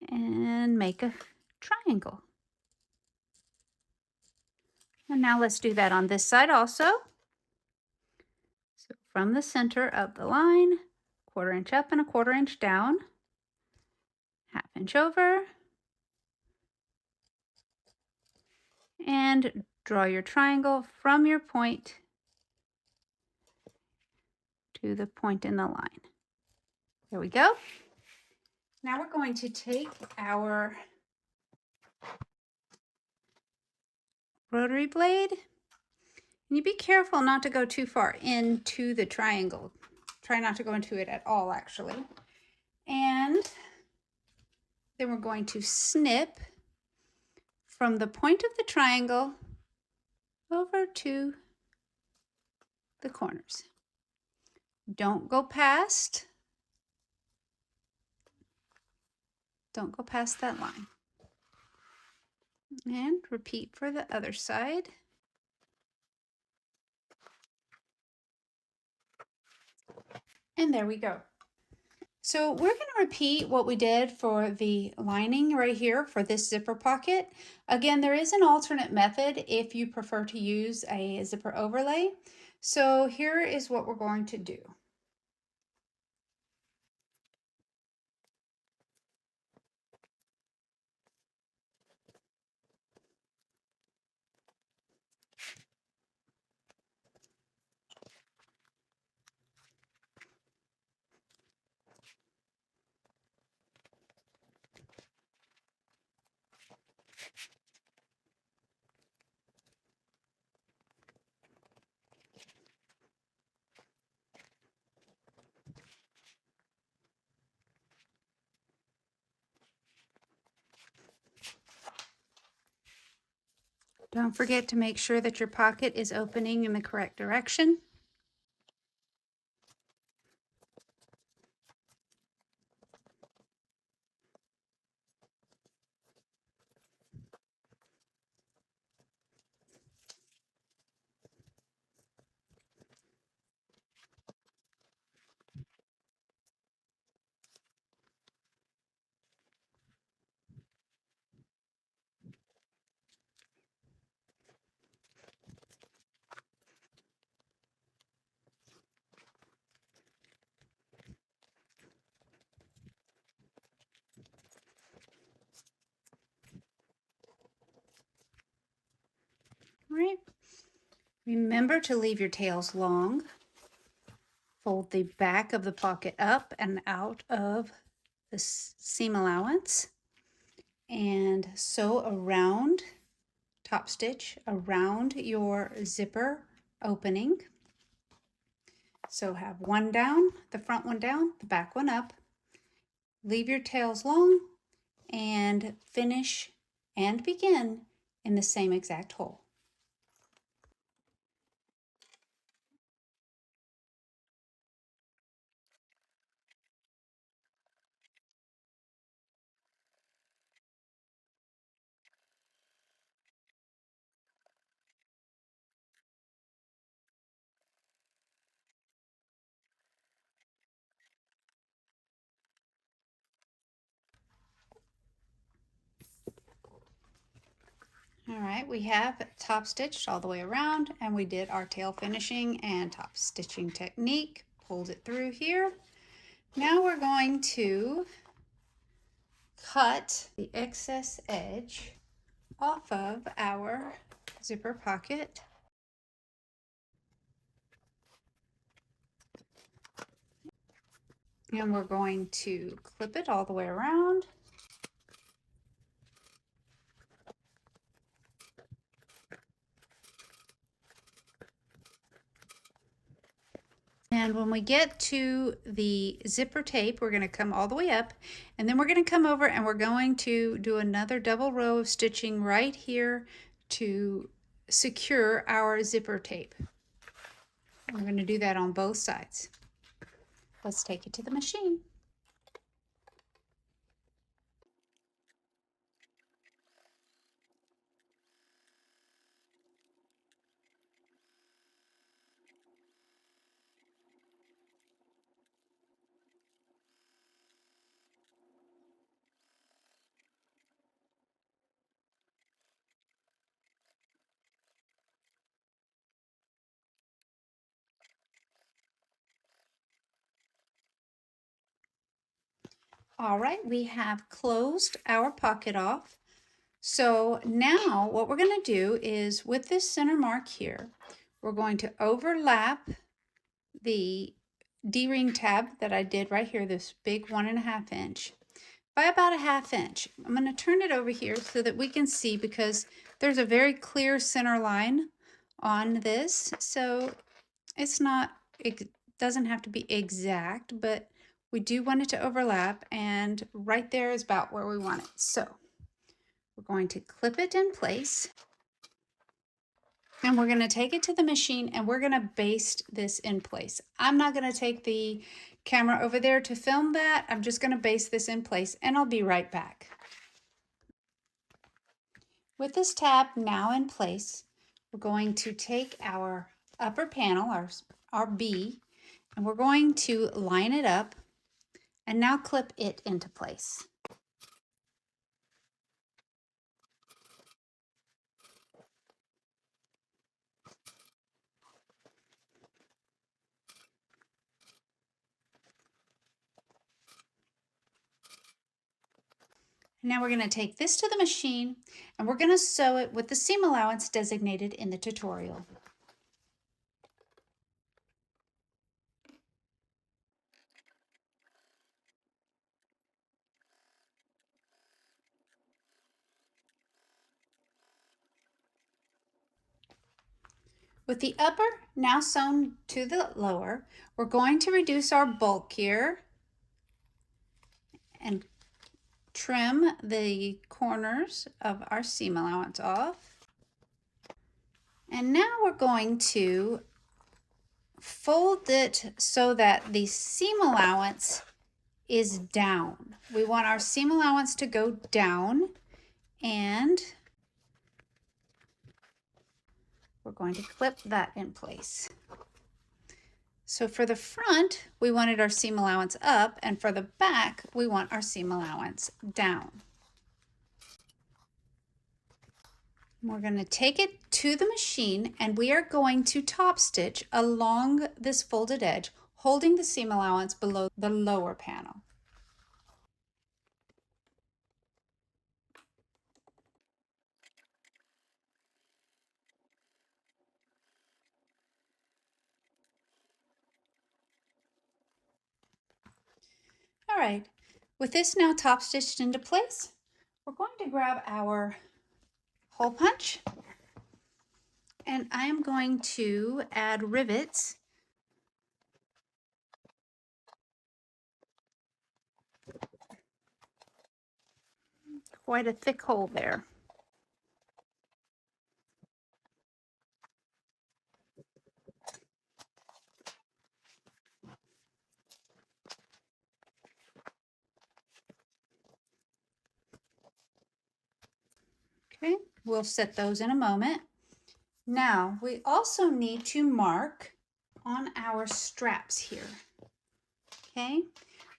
and make a triangle. And now let's do that on this side also. So from the center of the line, 1/4 inch up and 1/4 inch down, 1/2 inch over, and draw your triangle from your point to the point in the line. There we go. Now we're going to take our rotary blade, and you be careful not to go too far into the triangle. Try not to go into it at all, actually. And then we're going to snip from the point of the triangle over to the corners. Don't go past that line. And repeat for the other side. And there we go. So we're going to repeat what we did for the lining right here for this zipper pocket. Again, there is an alternate method if you prefer to use a zipper overlay. So here is what we're going to do. Don't forget to make sure that your pocket is opening in the correct direction. All right. Remember to leave your tails long. Fold the back of the pocket up and out of the seam allowance, and sew around, top stitch around your zipper opening. So have one down, the front one down, the back one up. Leave your tails long and finish and begin in the same exact hole. All right, we have top stitched all the way around, and we did our tail finishing and top stitching technique, pulled it through here. Now we're going to cut the excess edge off of our zipper pocket. And we're going to clip it all the way around. And when we get to the zipper tape, we're going to come all the way up, and then we're going to come over and we're going to do another double row of stitching right here to secure our zipper tape. We're going to do that on both sides. Let's take it to the machine. All right, we have closed our pocket off. So now what we're going to do is with this center mark here, we're going to overlap the D-ring tab that I did right here, this big 1.5 inch, by about a 1/2 inch. I'm going to turn it over here so that we can see, because there's a very clear center line on this. So it's not, it doesn't have to be exact, but we do want it to overlap, and right there is about where we want it. So we're going to clip it in place, and we're going to take it to the machine, and we're going to baste this in place. I'm not going to take the camera over there to film that. I'm just going to baste this in place, and I'll be right back. With this tab now in place, we're going to take our upper panel, our B, and we're going to line it up and now clip it into place. Now we're going to take this to the machine, and we're going to sew it with the seam allowance designated in the tutorial. With the upper now sewn to the lower, we're going to reduce our bulk here and trim the corners of our seam allowance off. And now we're going to fold it so that the seam allowance is down. We want our seam allowance to go down, and we're going to clip that in place. So for the front, we wanted our seam allowance up, and for the back, we want our seam allowance down. We're going to take it to the machine, and we are going to top stitch along this folded edge, holding the seam allowance below the lower panel. All right, with this now top stitched into place, we're going to grab our hole punch, and I am going to add rivets quite a thick hole there. Okay, we'll set those in a moment. Now, we also need to mark on our straps here. Okay,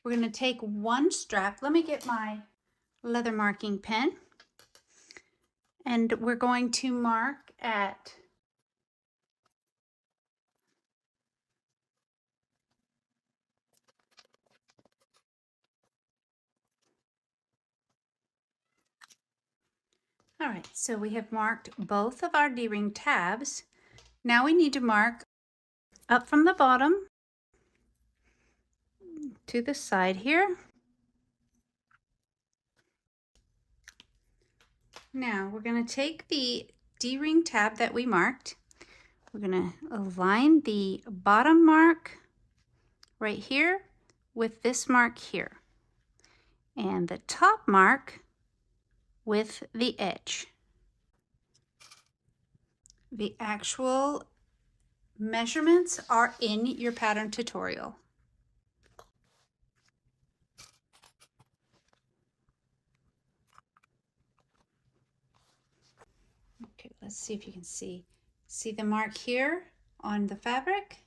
we're going to take one strap. Let me get my leather marking pen. And we're going to mark at all right, so we have marked both of our D-ring tabs. Now we need to mark up from the bottom to the side here. Now we're going to take the D-ring tab that we marked. We're going to align the bottom mark right here with this mark here, and the top mark with the edge. The actual measurements are in your pattern tutorial. Okay, let's see if you can see. See the mark here on the fabric,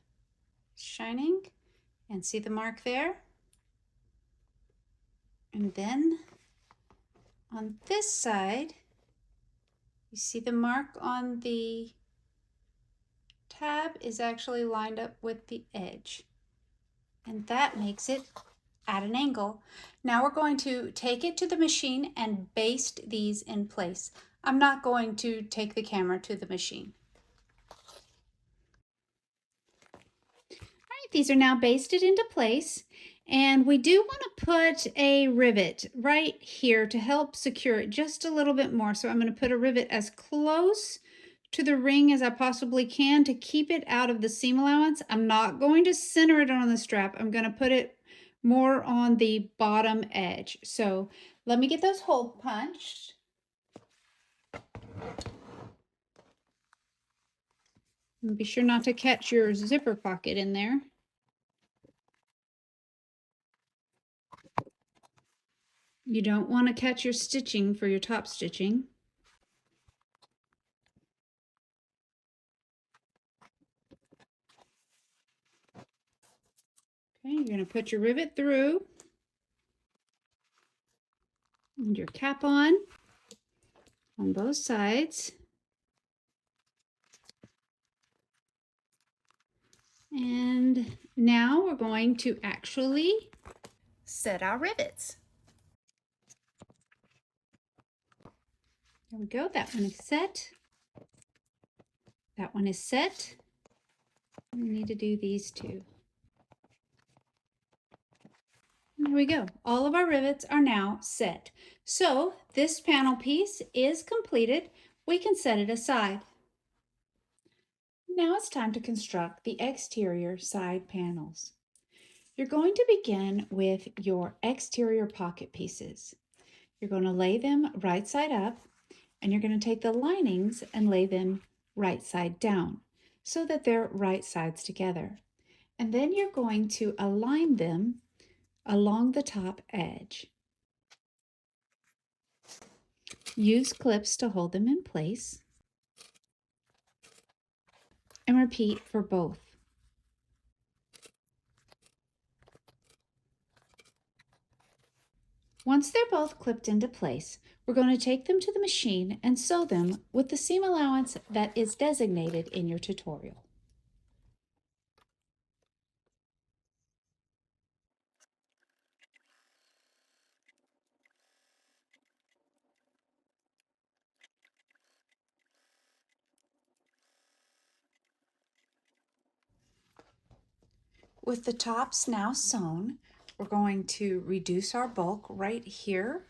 shining, and see the mark there? And then on this side, you see the mark on the tab is actually lined up with the edge, and that makes it at an angle. Now we're going to take it to the machine and baste these in place. I'm not going to take the camera to the machine. All right, these are now basted into place, and we do want to put a rivet right here to help secure it just a little bit more. So I'm going to put a rivet as close to the ring as I possibly can to keep it out of the seam allowance. I'm not going to center it on the strap. I'm going to put it more on the bottom edge. So let me get those holes punched. And be sure not to catch your zipper pocket in there. You don't want to catch your stitching for your top stitching. Okay, you're going to put your rivet through and your cap on both sides. And now we're going to actually set our rivets. There we go. That one is set. That one is set. We need to do these two. There we go. All of our rivets are now set. So this panel piece is completed. We can set it aside. Now it's time to construct the exterior side panels. You're going to begin with your exterior pocket pieces. You're going to lay them right side up, and you're going to take the linings and lay them right side down so that they're right sides together. And then you're going to align them along the top edge. Use clips to hold them in place, and repeat for both. Once they're both clipped into place, we're going to take them to the machine and sew them with the seam allowance that is designated in your tutorial. With the tops now sewn, we're going to reduce our bulk right here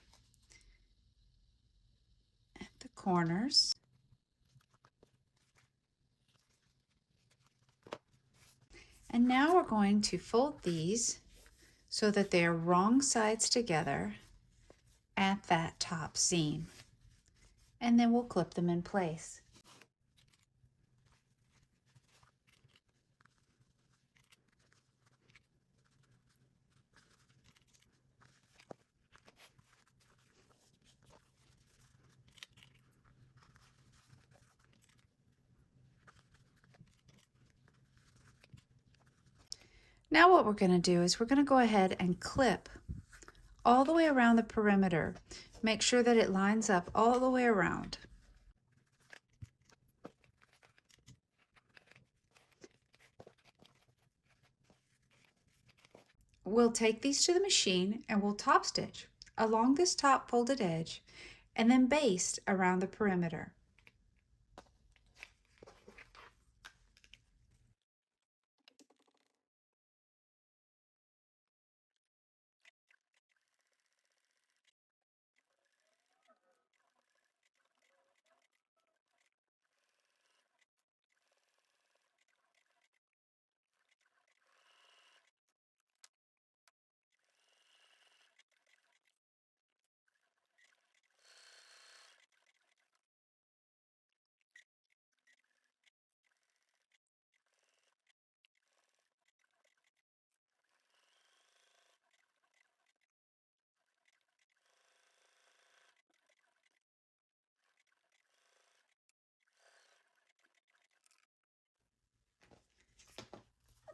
at the corners. And now we're going to fold these so that they are wrong sides together at that top seam. And then we'll clip them in place. Now what we're going to do is we're going to go ahead and clip all the way around the perimeter. Make sure that it lines up all the way around. We'll take these to the machine and we'll top stitch along this top folded edge and then baste around the perimeter.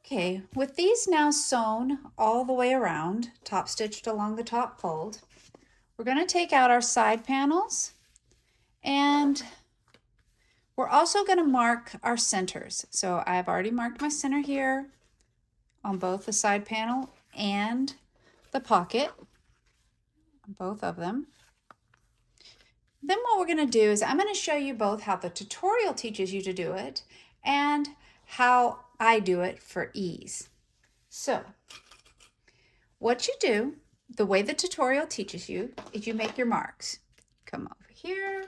Okay, with these now sewn all the way around, top stitched along the top fold, we're going to take out our side panels and we're also going to mark our centers. So I've already marked my center here on both the side panel and the pocket, both of them. Then what we're going to do is I'm going to show you both how the tutorial teaches you to do it and how I do it for ease. So what you do, the way the tutorial teaches you, is you make your marks. Come over here,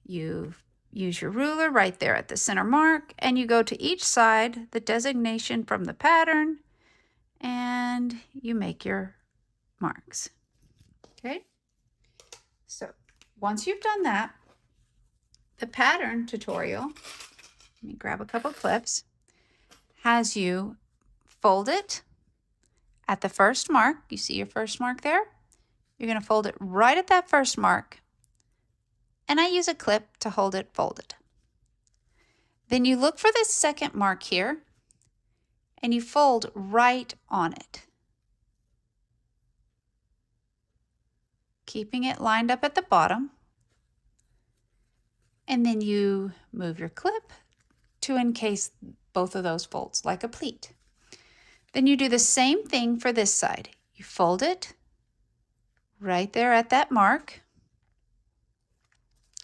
you use your ruler right there at the center mark, and you go to each side, the designation from the pattern, and you make your marks. Okay? So once you've done that, the pattern tutorial, let me grab a couple clips, has you fold it at the first mark. You see your first mark there? You're going to fold it right at that first mark, and I use a clip to hold it folded. Then you look for this second mark here, and you fold right on it, keeping it lined up at the bottom. And then you move your clip to encase both of those folds like a pleat. Then you do the same thing for this side. You fold it right there at that mark.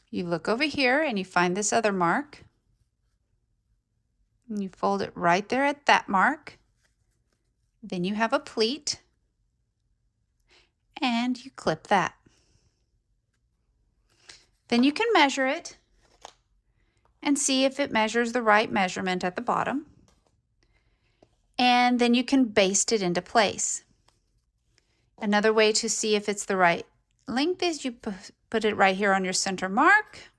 You look over here and you find this other mark. And you fold it right there at that mark. Then you have a pleat and you clip that. Then you can measure it and see if it measures the right measurement at the bottom. And then you can baste it into place. Another way to see if it's the right length is you put it right here on your center mark.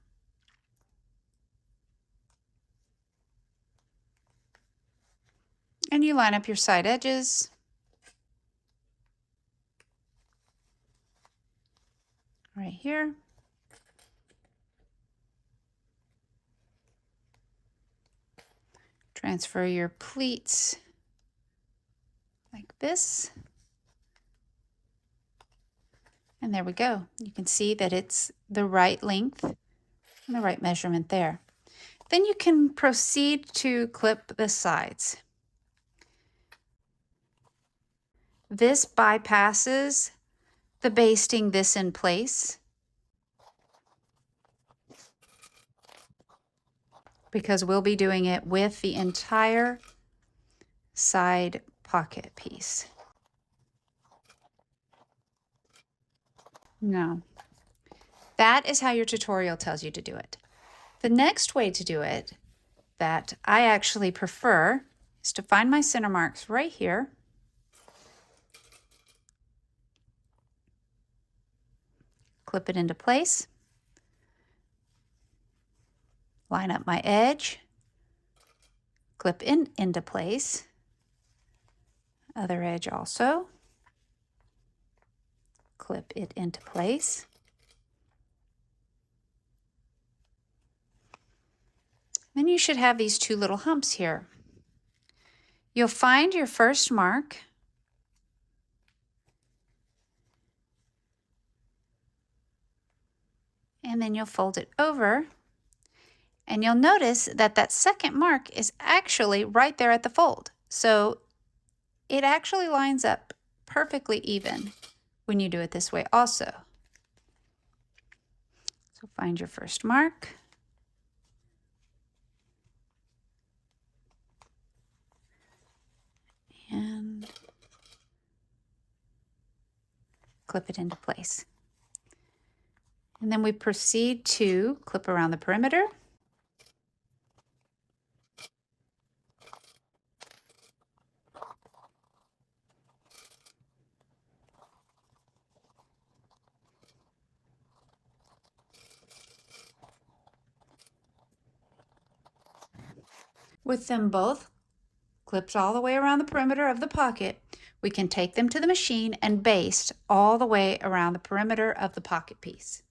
And you line up your side edges. Right here. Transfer your pleats like this. And there we go. You can see that it's the right length and the right measurement there. Then you can proceed to clip the sides. This bypasses the basting this in place because we'll be doing it with the entire side pocket piece. No, that is how your tutorial tells you to do it. The next way to do it that I actually prefer is to find my center marks right here. clip it into place. Line up my edge, clip into place. Other edge also. Clip it into place. Then you should have these two little humps here. You'll find your first mark. And then you'll fold it over. And you'll notice that that second mark is actually right there at the fold. So it actually lines up perfectly even when you do it this way also. So find your first mark. And clip it into place. And then we proceed to clip around the perimeter. With them both clipped all the way around the perimeter of the pocket, we can take them to the machine and baste all the way around the perimeter of the pocket piece.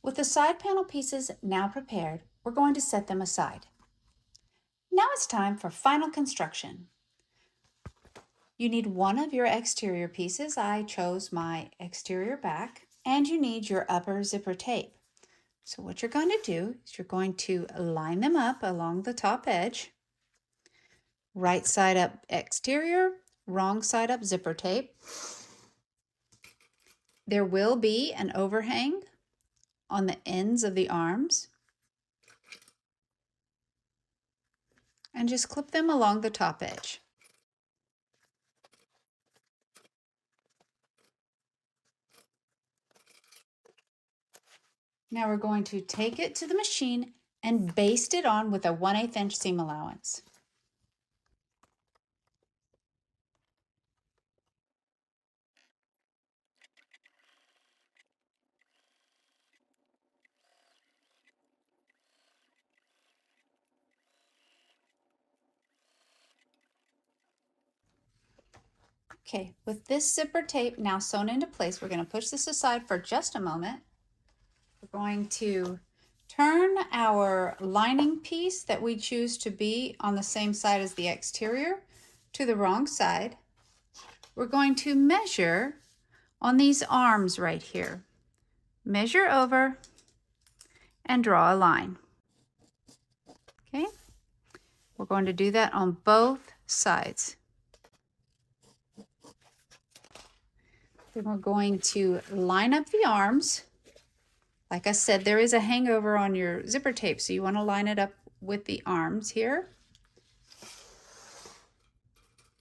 With the side panel pieces now prepared, we're going to set them aside. Now it's time for final construction. You need one of your exterior pieces. I chose my exterior back. And you need your upper zipper tape. So what you're going to do is you're going to line them up along the top edge. Right side up exterior, wrong side up zipper tape. There will be an overhang on the ends of the arms. And just clip them along the top edge. Now we're going to take it to the machine and baste it on with a 1/8 inch seam allowance. Okay, with this zipper tape now sewn into place, we're going to push this aside for just a moment. We're going to turn our lining piece that we choose to be on the same side as the exterior to the wrong side. We're going to measure on these arms right here. Measure over and draw a line. Okay, we're going to do that on both sides. Then we're going to line up the arms. Like I said, there is a hangover on your zipper tape, so you want to line it up with the arms here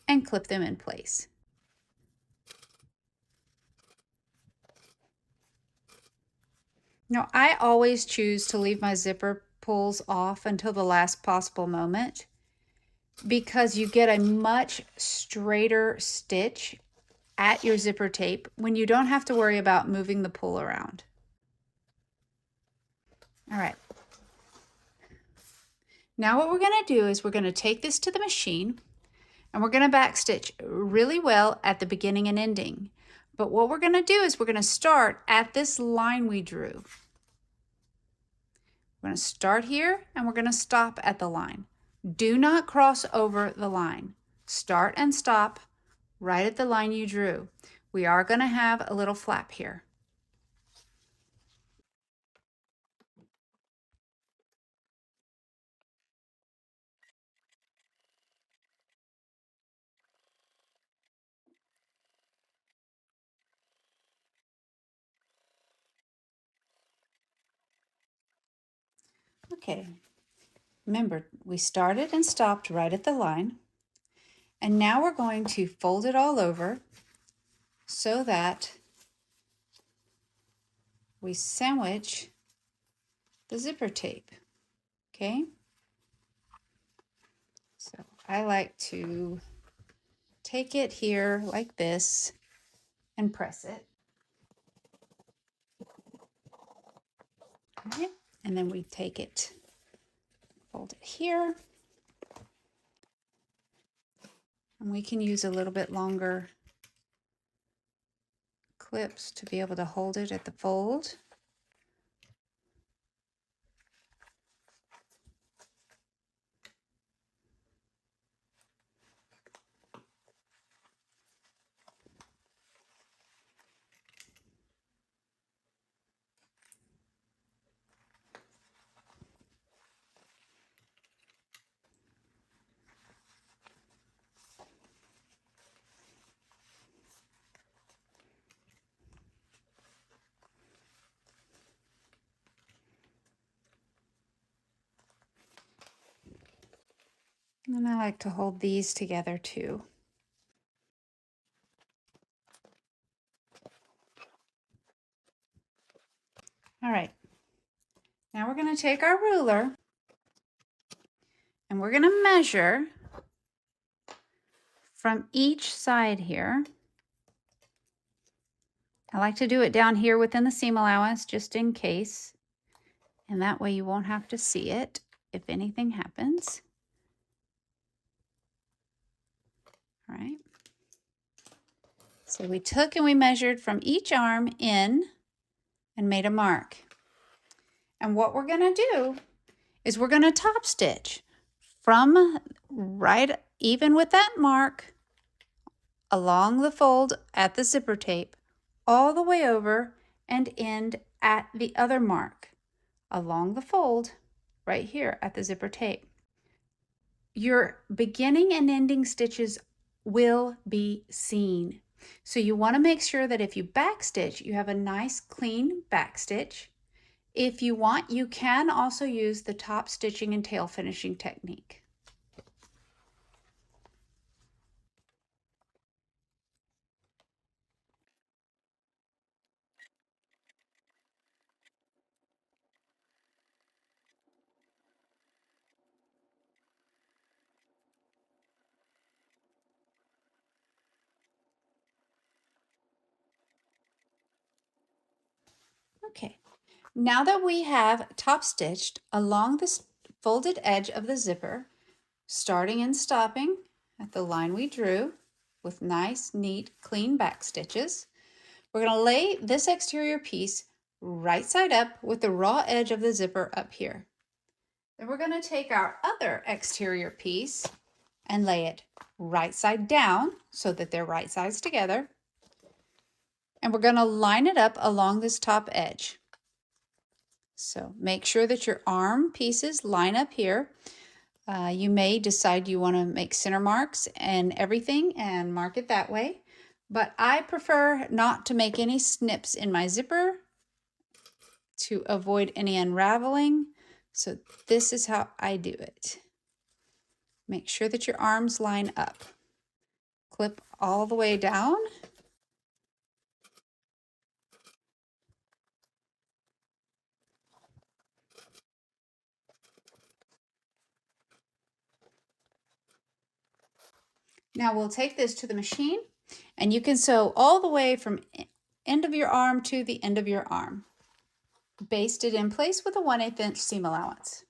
and clip them in place. Now, I always choose to leave my zipper pulls off until the last possible moment because you get a much straighter stitch at your zipper tape when you don't have to worry about moving the pull around. All right. Now what we're going to do is we're going to take this to the machine and we're going to backstitch really well at the beginning and ending. But what we're going to do is we're going to start at this line we drew. We're going to start here and we're going to stop at the line. Do not cross over the line. Start and stop right at the line you drew. We are going to have a little flap here. Okay, remember, we started and stopped right at the line, and now we're going to fold it all over so that we sandwich the zipper tape, okay? So I like to take it here like this and press it. Okay, and then we take it, fold it here, and we can use a little bit longer clips to be able to hold it at the fold. And I like to hold these together too. All right, now we're going to take our ruler and we're going to measure from each side here. I like to do it down here within the seam allowance just in case, and that way you won't have to see it if anything happens. All right. So we took and we measured from each arm in and made a mark. And what we're going to do is we're going to top stitch from right even with that mark along the fold at the zipper tape all the way over and end at the other mark along the fold right here at the zipper tape. Your beginning and ending stitches will be seen. So you want to make sure that if you backstitch, you have a nice clean backstitch. If you want, you can also use the top stitching and tail finishing technique. Okay, now that we have top stitched along this folded edge of the zipper, starting and stopping at the line we drew with nice, neat, clean back stitches, we're going to lay this exterior piece right side up with the raw edge of the zipper up here. Then we're going to take our other exterior piece and lay it right side down so that they're right sides together. And we're going to line it up along this top edge. So make sure that your arm pieces line up here. You may decide you want to make center marks and everything and mark it that way. But I prefer not to make any snips in my zipper to avoid any unraveling. So this is how I do it. Make sure that your arms line up. Clip all the way down. Now we'll take this to the machine and you can sew all the way from end of your arm to the end of your arm. Baste it in place with a 1/8 inch seam allowance.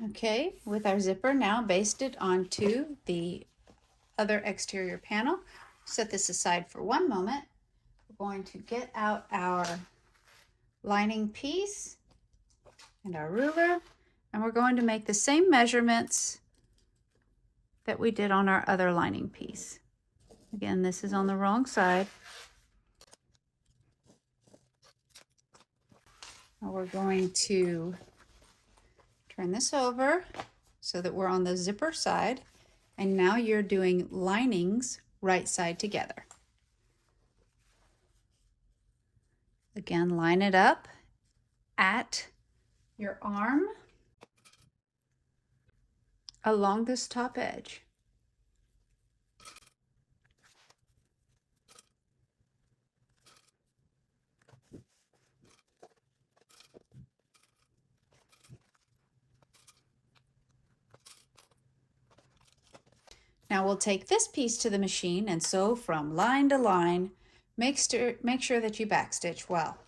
Okay, with our zipper now basted onto the other exterior panel, set this aside for one moment. We're going to get out our lining piece and our ruler, and we're going to make the same measurements that we did on our other lining piece. Again, this is on the wrong side. Now we're going to turn this over so that we're on the zipper side, and now you're doing linings right side together. Again, line it up at your arm along this top edge. Now we'll take this piece to the machine and sew from line to line. Make sure that you backstitch well.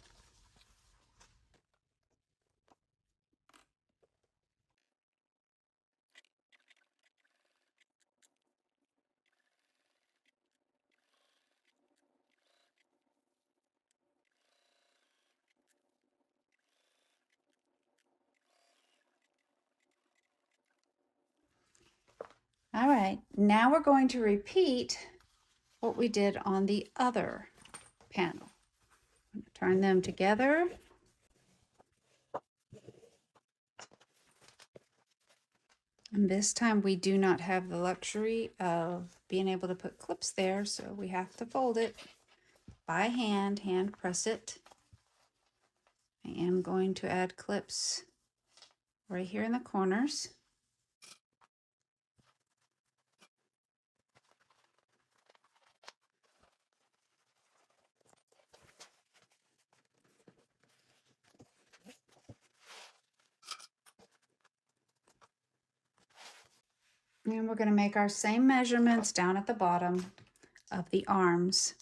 All right, now we're going to repeat what we did on the other panel. Turn them together. And this time we do not have the luxury of being able to put clips there, so we have to fold it by hand press it. I am going to add clips right here in the corners. And we're going to make our same measurements down at the bottom of the arms.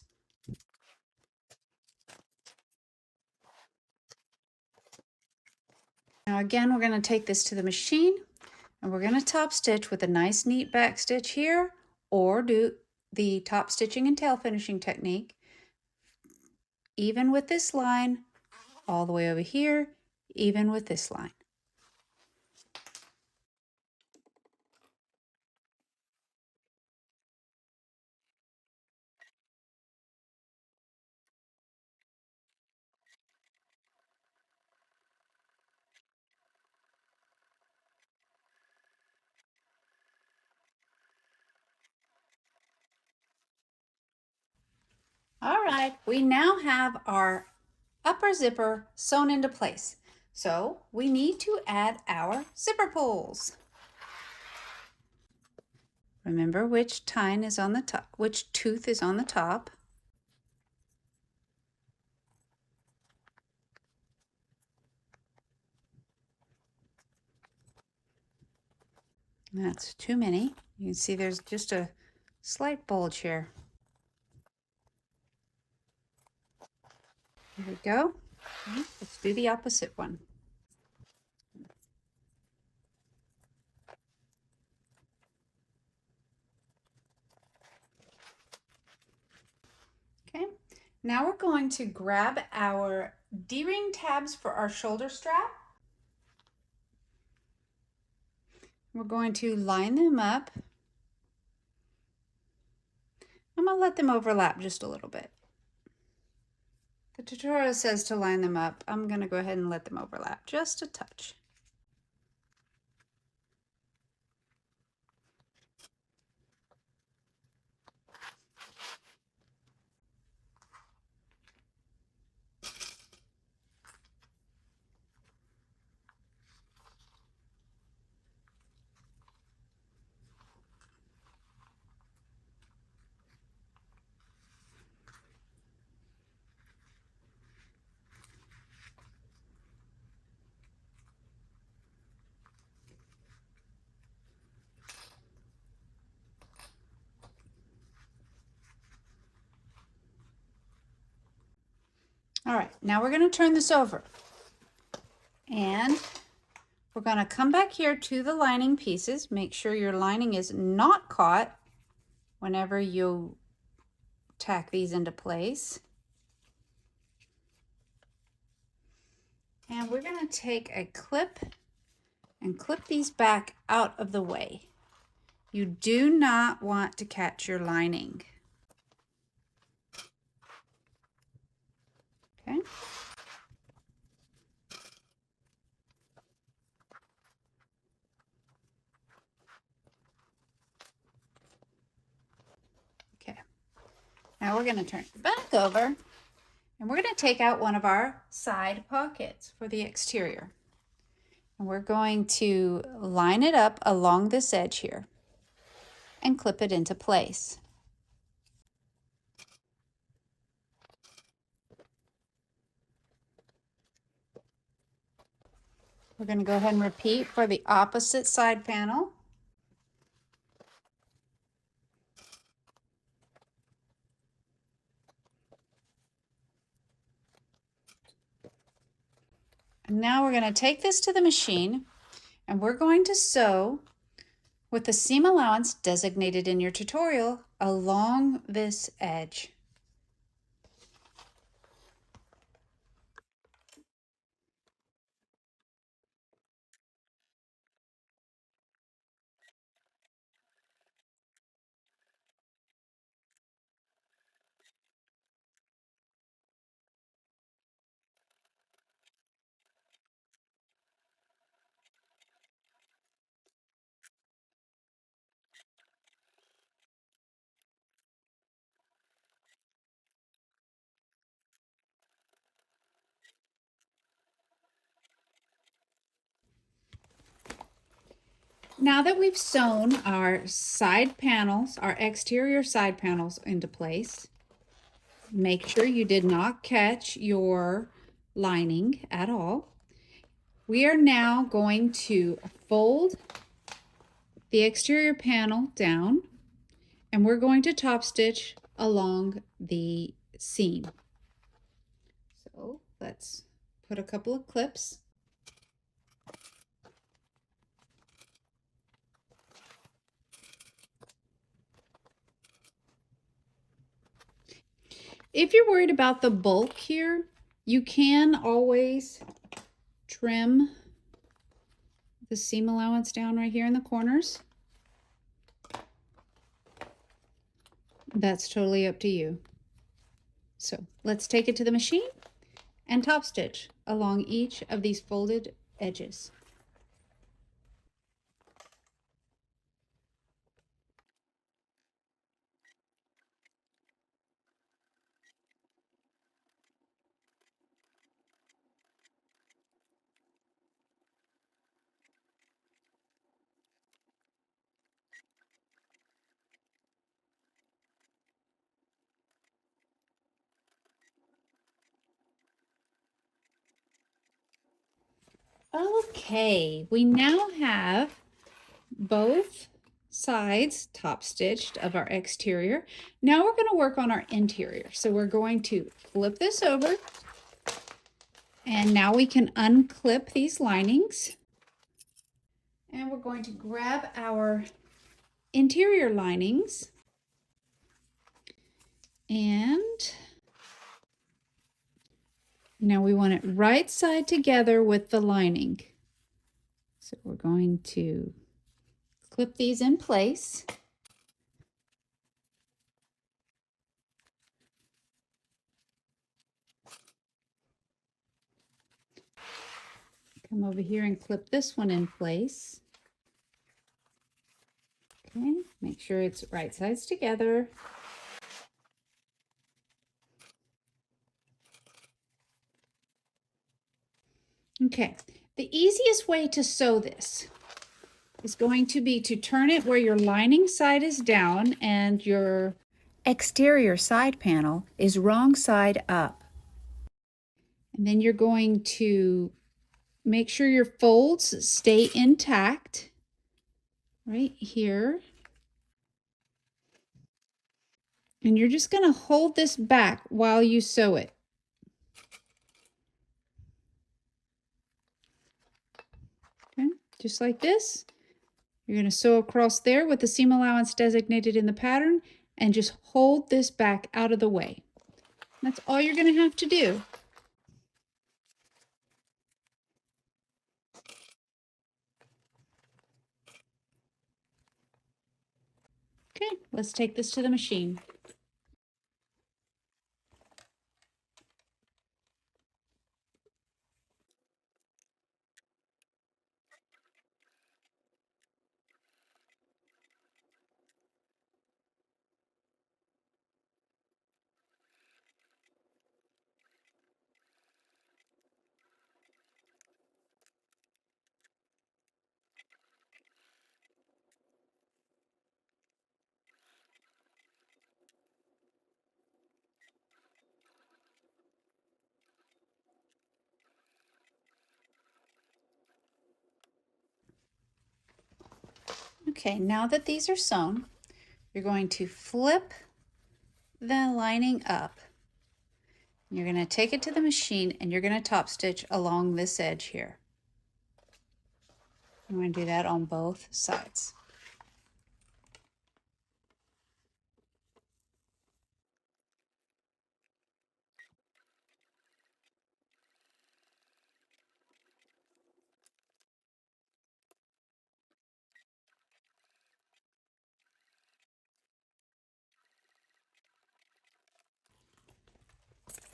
Now again, we're going to take this to the machine and we're going to top stitch with a nice neat back stitch here, or do the top stitching and tail finishing technique, even with this line, all the way over here, even with this line. All right, we now have our upper zipper sewn into place. So we need to add our zipper pulls. Remember which tine is on the top, which tooth is on the top. That's too many. You can see there's just a slight bulge here. Here we go. Okay, let's do the opposite one. Okay, now we're going to grab our D-ring tabs for our shoulder strap. We're going to line them up. I'm going to let them overlap just a little bit. The tutorial says to line them up. I'm going to go ahead and let them overlap just a touch. All right, now we're going to turn this over. And We're going to come back here to the lining pieces. Make sure your lining is not caught whenever you tack these into place. And we're going to take a clip and clip these back out of the way. You do not want to catch your lining. Okay. Okay. Now we're going to turn it back over and we're going to take out one of our side pockets for the exterior. And we're going to line it up along this edge here and clip it into place. We're going to go ahead and repeat for the opposite side panel. And now we're going to take this to the machine and we're going to sew with the seam allowance designated in your tutorial along this edge. Now that we've sewn our side panels, our exterior side panels into place, make sure you did not catch your lining at all. We are now going to fold the exterior panel down and we're going to top stitch along the seam. So let's put a couple of clips. If you're worried about the bulk here, you can always trim the seam allowance down right here in the corners. That's totally up to you. So let's take it to the machine and top stitch along each of these folded edges. Okay, we now have both sides top stitched of our exterior. Now we're going to work on our interior. So we're going to flip this over and now we can unclip these linings. And we're going to grab our interior linings and now we want it right side together with the lining. So we're going to clip these in place. Come over here and clip this one in place. Okay, make sure it's right sides together. Okay, the easiest way to sew this is going to be to turn it where your lining side is down and your exterior side panel is wrong side up. And then you're going to make sure your folds stay intact right here. And you're just going to hold this back while you sew it. Okay. just like this. You're going to sew across there with the seam allowance designated in the pattern and just hold this back out of the way. That's all you're going to have to do. Okay, let's take this to the machine. Okay, now that these are sewn, you're going to flip the lining up. You're going to take it to the machine and you're going to top stitch along this edge here. I'm going to do that on both sides.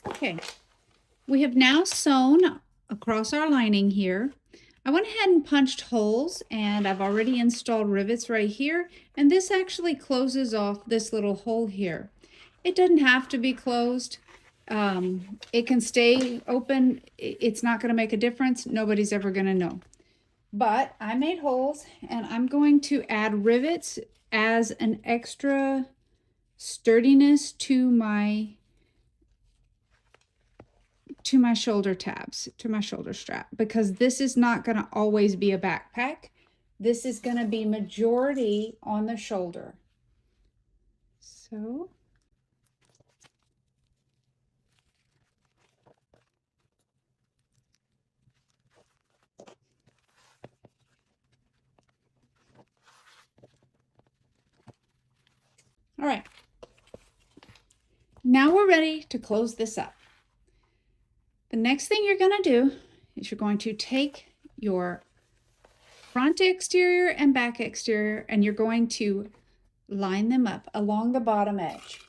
Okay, we have now sewn across our lining here. I went ahead and punched holes, and I've already installed rivets right here, and this actually closes off this little hole here. It doesn't have to be closed. It can stay open. It's not going to make a difference. Nobody's ever going to know. But I made holes, and I'm going to add rivets as an extra sturdiness to my shoulder tabs, to my shoulder strap, because this is not going to always be a backpack. This is going to be majority on the shoulder. So all right, now we're ready to close this up. The next thing you're going to do is you're going to take your front exterior and back exterior, and you're going to line them up along the bottom edge.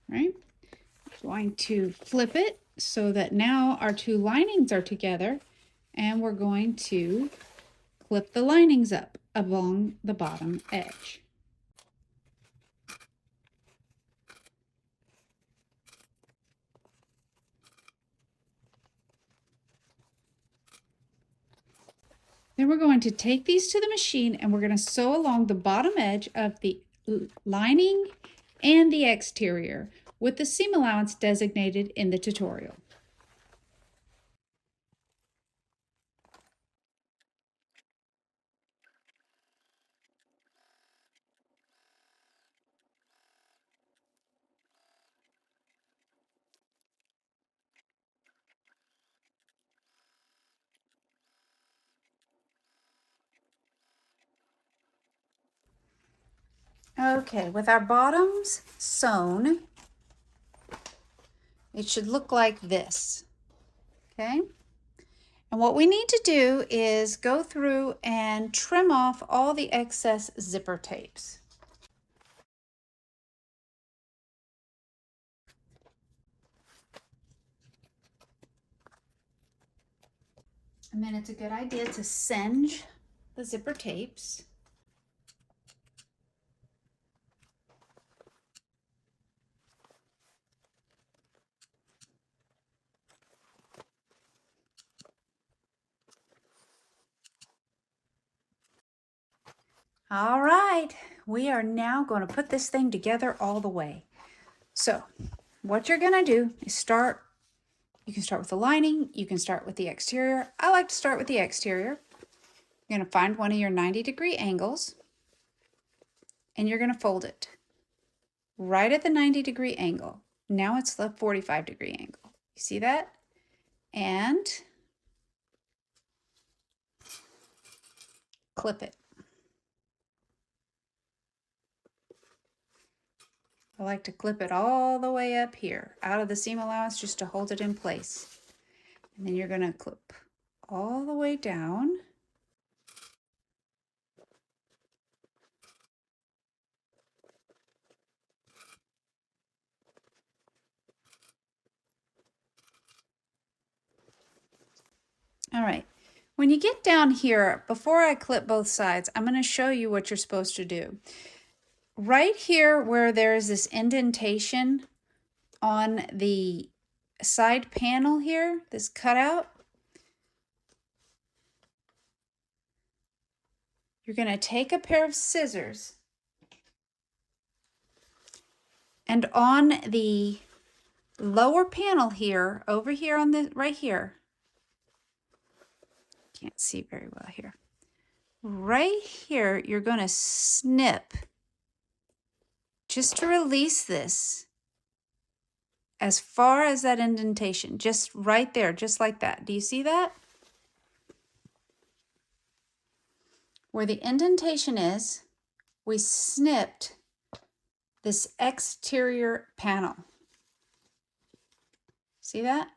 Right? Going to flip it so that now our two linings are together, and we're going to clip the linings up along the bottom edge. Then we're going to take these to the machine and we're going to sew along the bottom edge of the lining and the exterior with the seam allowance designated in the tutorial. Okay, with our bottoms sewn, it should look like this. Okay? And what we need to do is go through and trim off all the excess zipper tapes. And then it's a good idea to singe the zipper tapes. All right, we are now going to put this thing together all the way. So what you're going to do is you can start with the lining, you can start with the exterior. I like to start with the exterior. You're going to find one of your 90-degree angles and you're going to fold it. right at the 90-degree angle. Now it's the 45-degree angle. You see that? And clip it. I like to clip it all the way up here, out of the seam allowance, just to hold it in place. And then you're going to clip all the way down. All right. When you get down here, before I clip both sides, I'm going to show you what you're supposed to do. Right here where there is this indentation on the side panel here, this cutout, you're going to take a pair of scissors, and on the lower panel here, over here on the right here, can't see very well here, right here, you're going to snip just to release this as far as that indentation, just right there, just like that. Do you see that? Where the indentation is, we snipped this exterior panel. See that?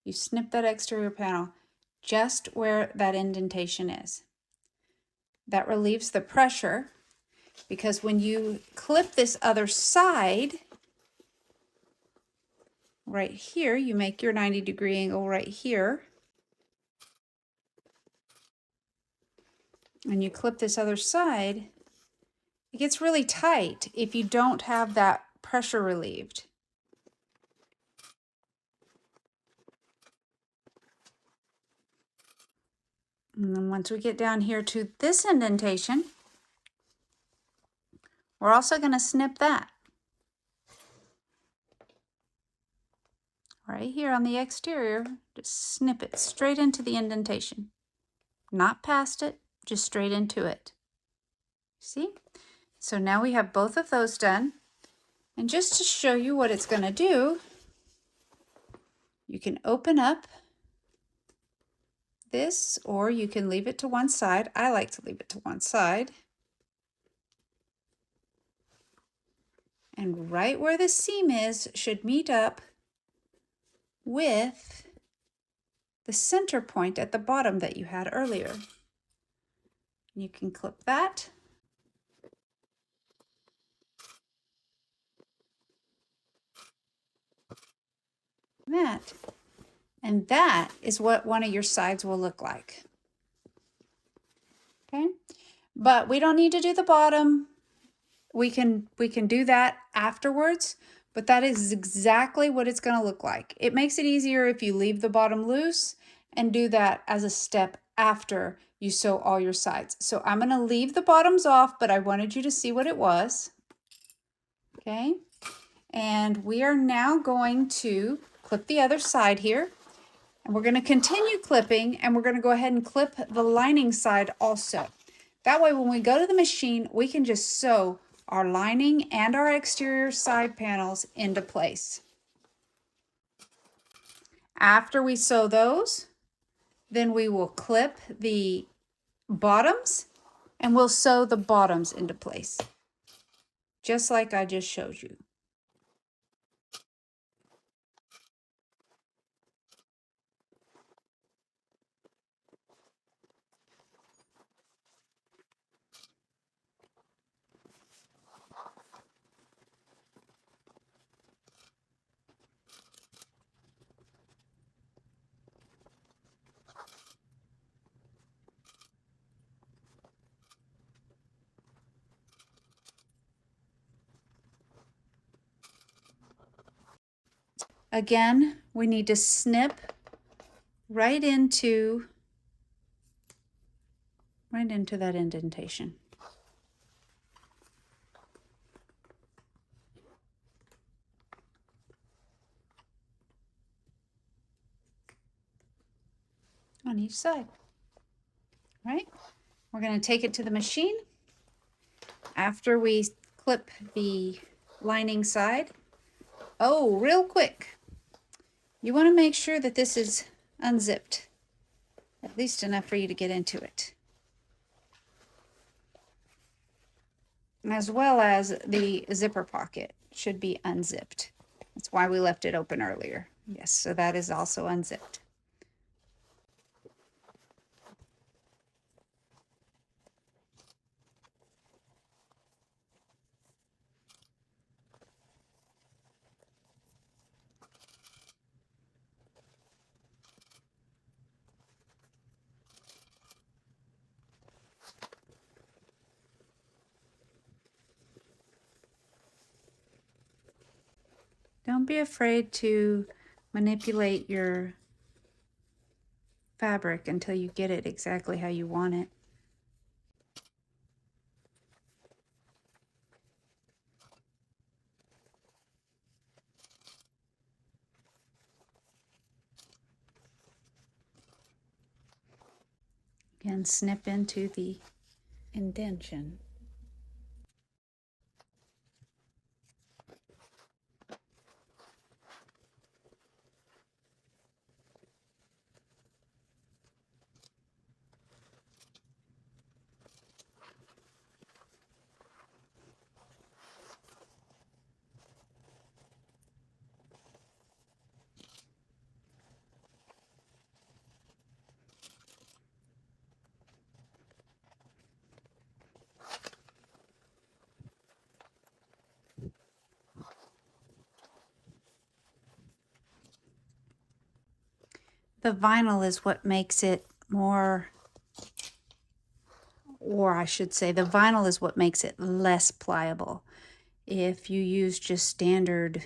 You snip that exterior panel just where that indentation is. That relieves the pressure, because when you clip this other side, right here, you make your 90-degree angle right here, and you clip this other side, it gets really tight if you don't have that pressure relieved. And then once we get down here to this indentation, we're also going to snip that. Right here on the exterior, just snip it straight into the indentation. Not past it, just straight into it. See? So now we have both of those done. And just to show you what it's going to do, you can open up this, or you can leave it to one side. I like to leave it to one side. And right where the seam is should meet up with the center point at the bottom that you had earlier. You can clip that. That. And that is what one of your sides will look like. Okay? But we don't need to do the bottom. We can do that afterwards, but that is exactly what it's going to look like. It makes it easier if you leave the bottom loose and do that as a step after you sew all your sides. So I'm going to leave the bottoms off, but I wanted you to see what it was. Okay? And we are now going to clip the other side here. And we're going to continue clipping, and we're going to go ahead and clip the lining side also. That way when we go to the machine, we can just sew our lining and our exterior side panels into place. After we sew those, then we will clip the bottoms, and we'll sew the bottoms into place, just like I just showed you. Again, we need to snip right into that indentation. On each side. All right? We're going to take it to the machine. After we lining side. Oh, real quick, you want to make sure that this is unzipped, at least enough for you to get into it, as well as the zipper pocket should be unzipped. That's why we left it open earlier. Yes, so that is also unzipped. Don't be afraid to manipulate your fabric until you get it exactly how you want it. Again, snip into the indentation. The vinyl is what makes it more, or I should say, the vinyl is what makes it less pliable. If you use just standard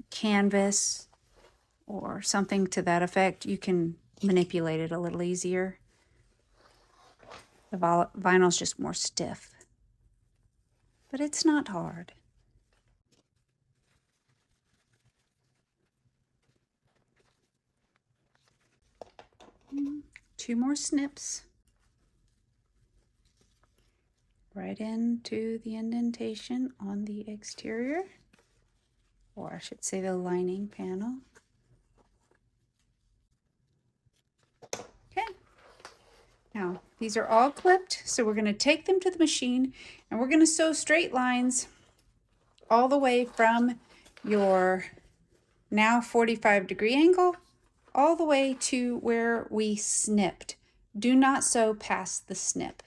canvas or something to that effect, you can manipulate it a little easier. The vinyl is just more stiff, but it's not hard. Two more snips right into the indentation on the exterior, or I should say the lining panel. Okay. Now, these are all clipped, so we're going to take them to the machine and we're going to sew straight lines all the way from your now 45-degree angle all the way to where we snipped. Do not sew past the snip.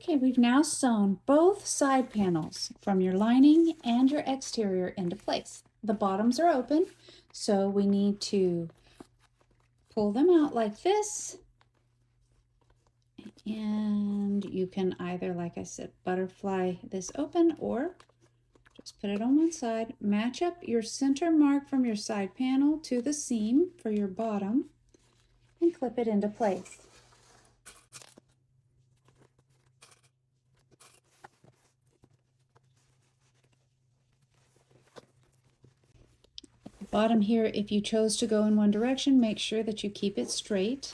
Okay, we've now sewn both side panels from your lining and your exterior into place. The bottoms are open, so we need to pull them out like this. And you can either, like I said, butterfly this open or just put it on one side. Match up your center mark from your side panel to the seam for your bottom and clip it into place. Bottom here, if you chose to go in one direction, make sure that you keep it straight.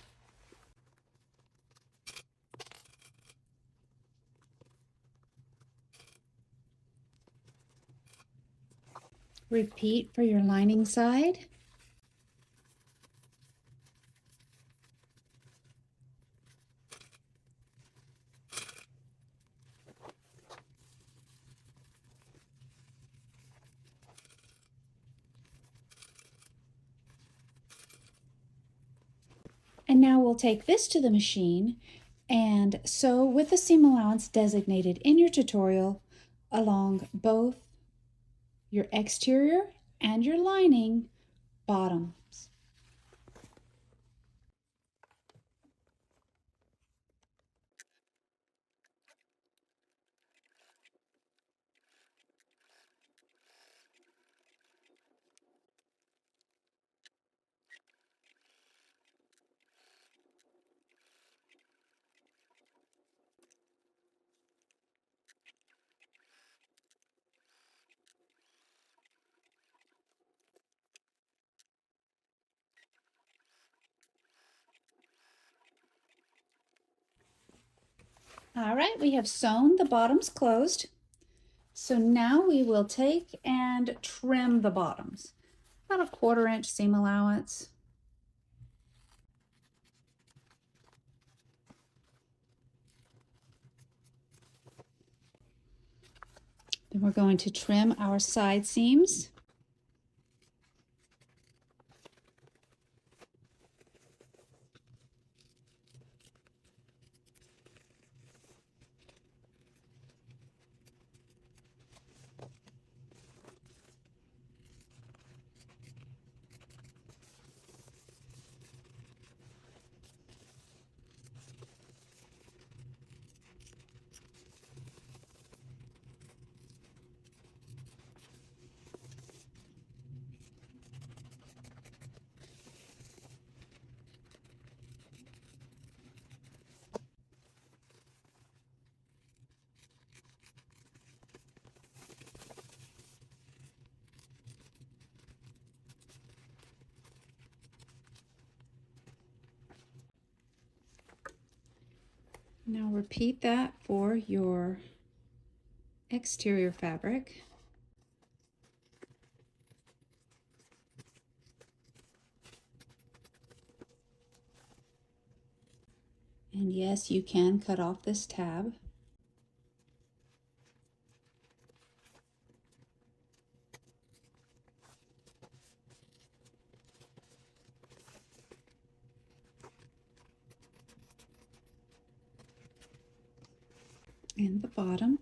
Repeat for your lining side. And now we'll take this to the machine and sew with the seam allowance designated in your tutorial along both your exterior and your lining bottoms. All right, we have sewn the bottoms closed. So now we will take and trim the bottoms. About a 1/4 inch seam allowance. Then we're going to trim our side seams. Now repeat that for your exterior fabric. And yes, you can cut off this tab. And the bottom.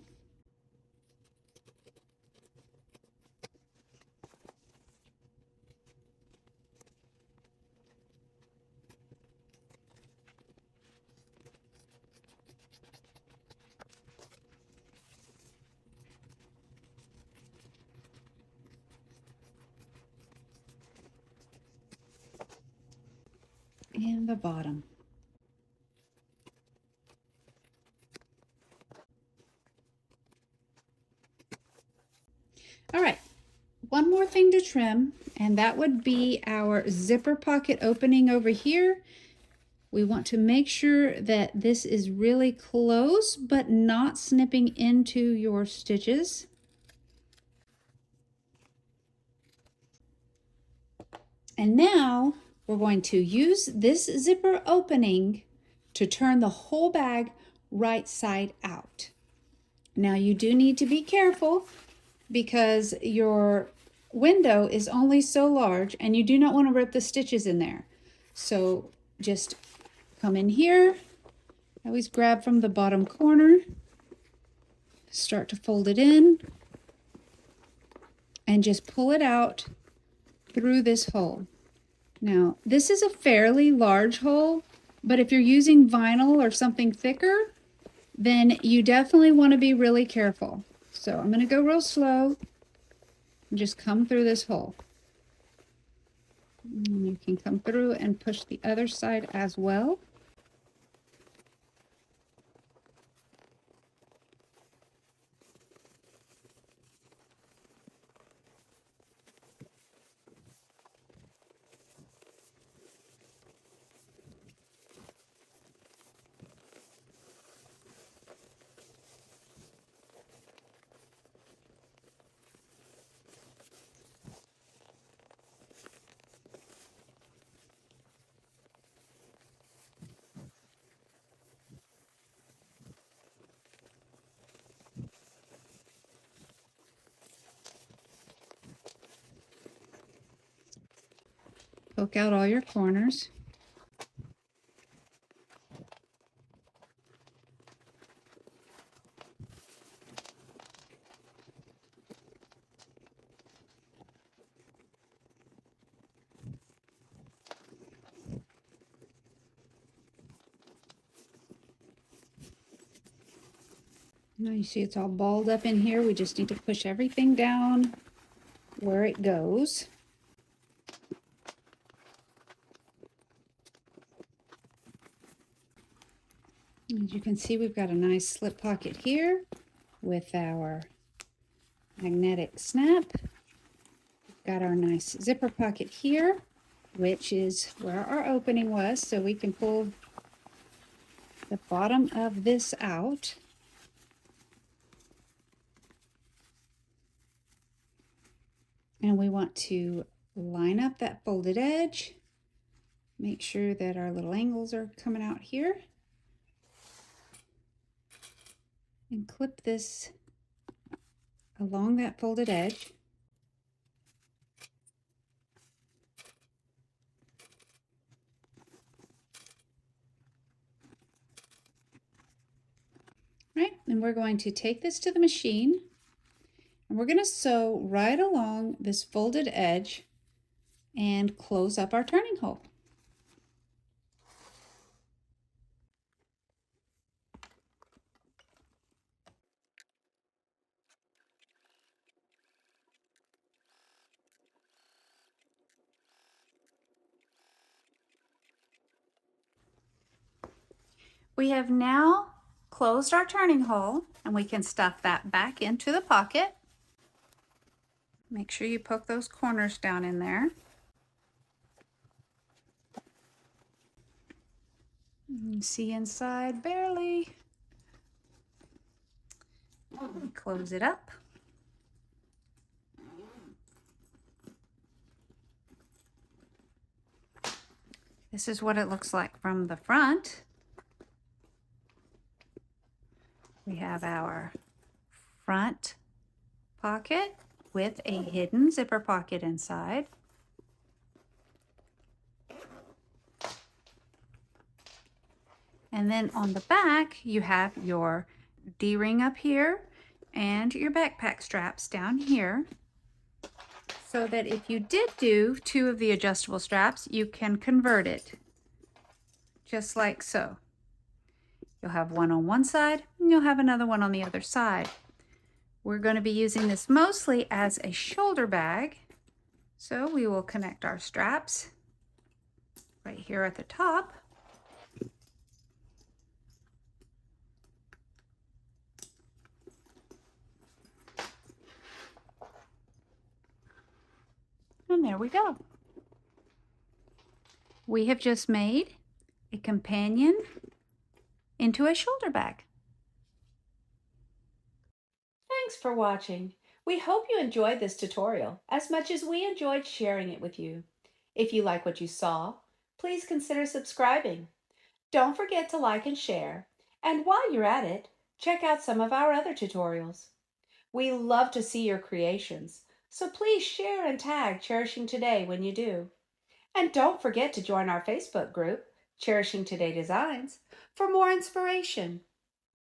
And the bottom. All right, one more thing to trim, and that would be our zipper pocket opening over here. We want to make sure that this is really close, but not snipping into your stitches. And now we're going to use this zipper opening to turn the whole bag right side out. Now you do need to be careful because your window is only so large and you do not want to rip the stitches in there. So just come in here I always grab from the bottom corner, start to fold it in, and just pull it out through this hole. Now, this is a fairly large hole, but if you're using vinyl or something thicker, then you definitely want to be really careful. So I'm going to go real slow and just come through this hole. And you can come through and push the other side as well. Poke out all your corners. Now you see it's all balled up in here. We just need to push everything down where it goes. As you can see, we've got a nice slip pocket here with our magnetic snap. We've got our nice zipper pocket here, which is where our opening was, so we can pull the bottom of this out. And we want to line up that folded edge. Make sure that our little angles are coming out here. And clip this along that folded edge. Right, and we're going to take this to the machine and we're going to sew right along this folded edge and close up our turning hole. We have now closed our turning hole and we can stuff that back into the pocket. Make sure you poke those corners down in there. You can see inside barely. Close it up. This is what it looks like from the front. We have our front pocket with a hidden zipper pocket inside. And then on the back, you have your D-ring up here and your backpack straps down here, so that if you did do 2 of the adjustable straps, you can convert it, just like so. You'll have one on one side, and you'll have another one on the other side. We're going to be using this mostly as a shoulder bag, so we will connect our straps right here at the top. And there we go. We have just made a companion into a shoulder bag. Thanks for watching. We hope you enjoyed this tutorial as much as we enjoyed sharing it with you. If you like what you saw, please consider subscribing. Don't forget to like and share. And while you're at it, check out some of our other tutorials. We love to see your creations, so please share and tag Cherishing Today when you do. And don't forget to join our Facebook group, Cherishing Today Designs for more inspiration.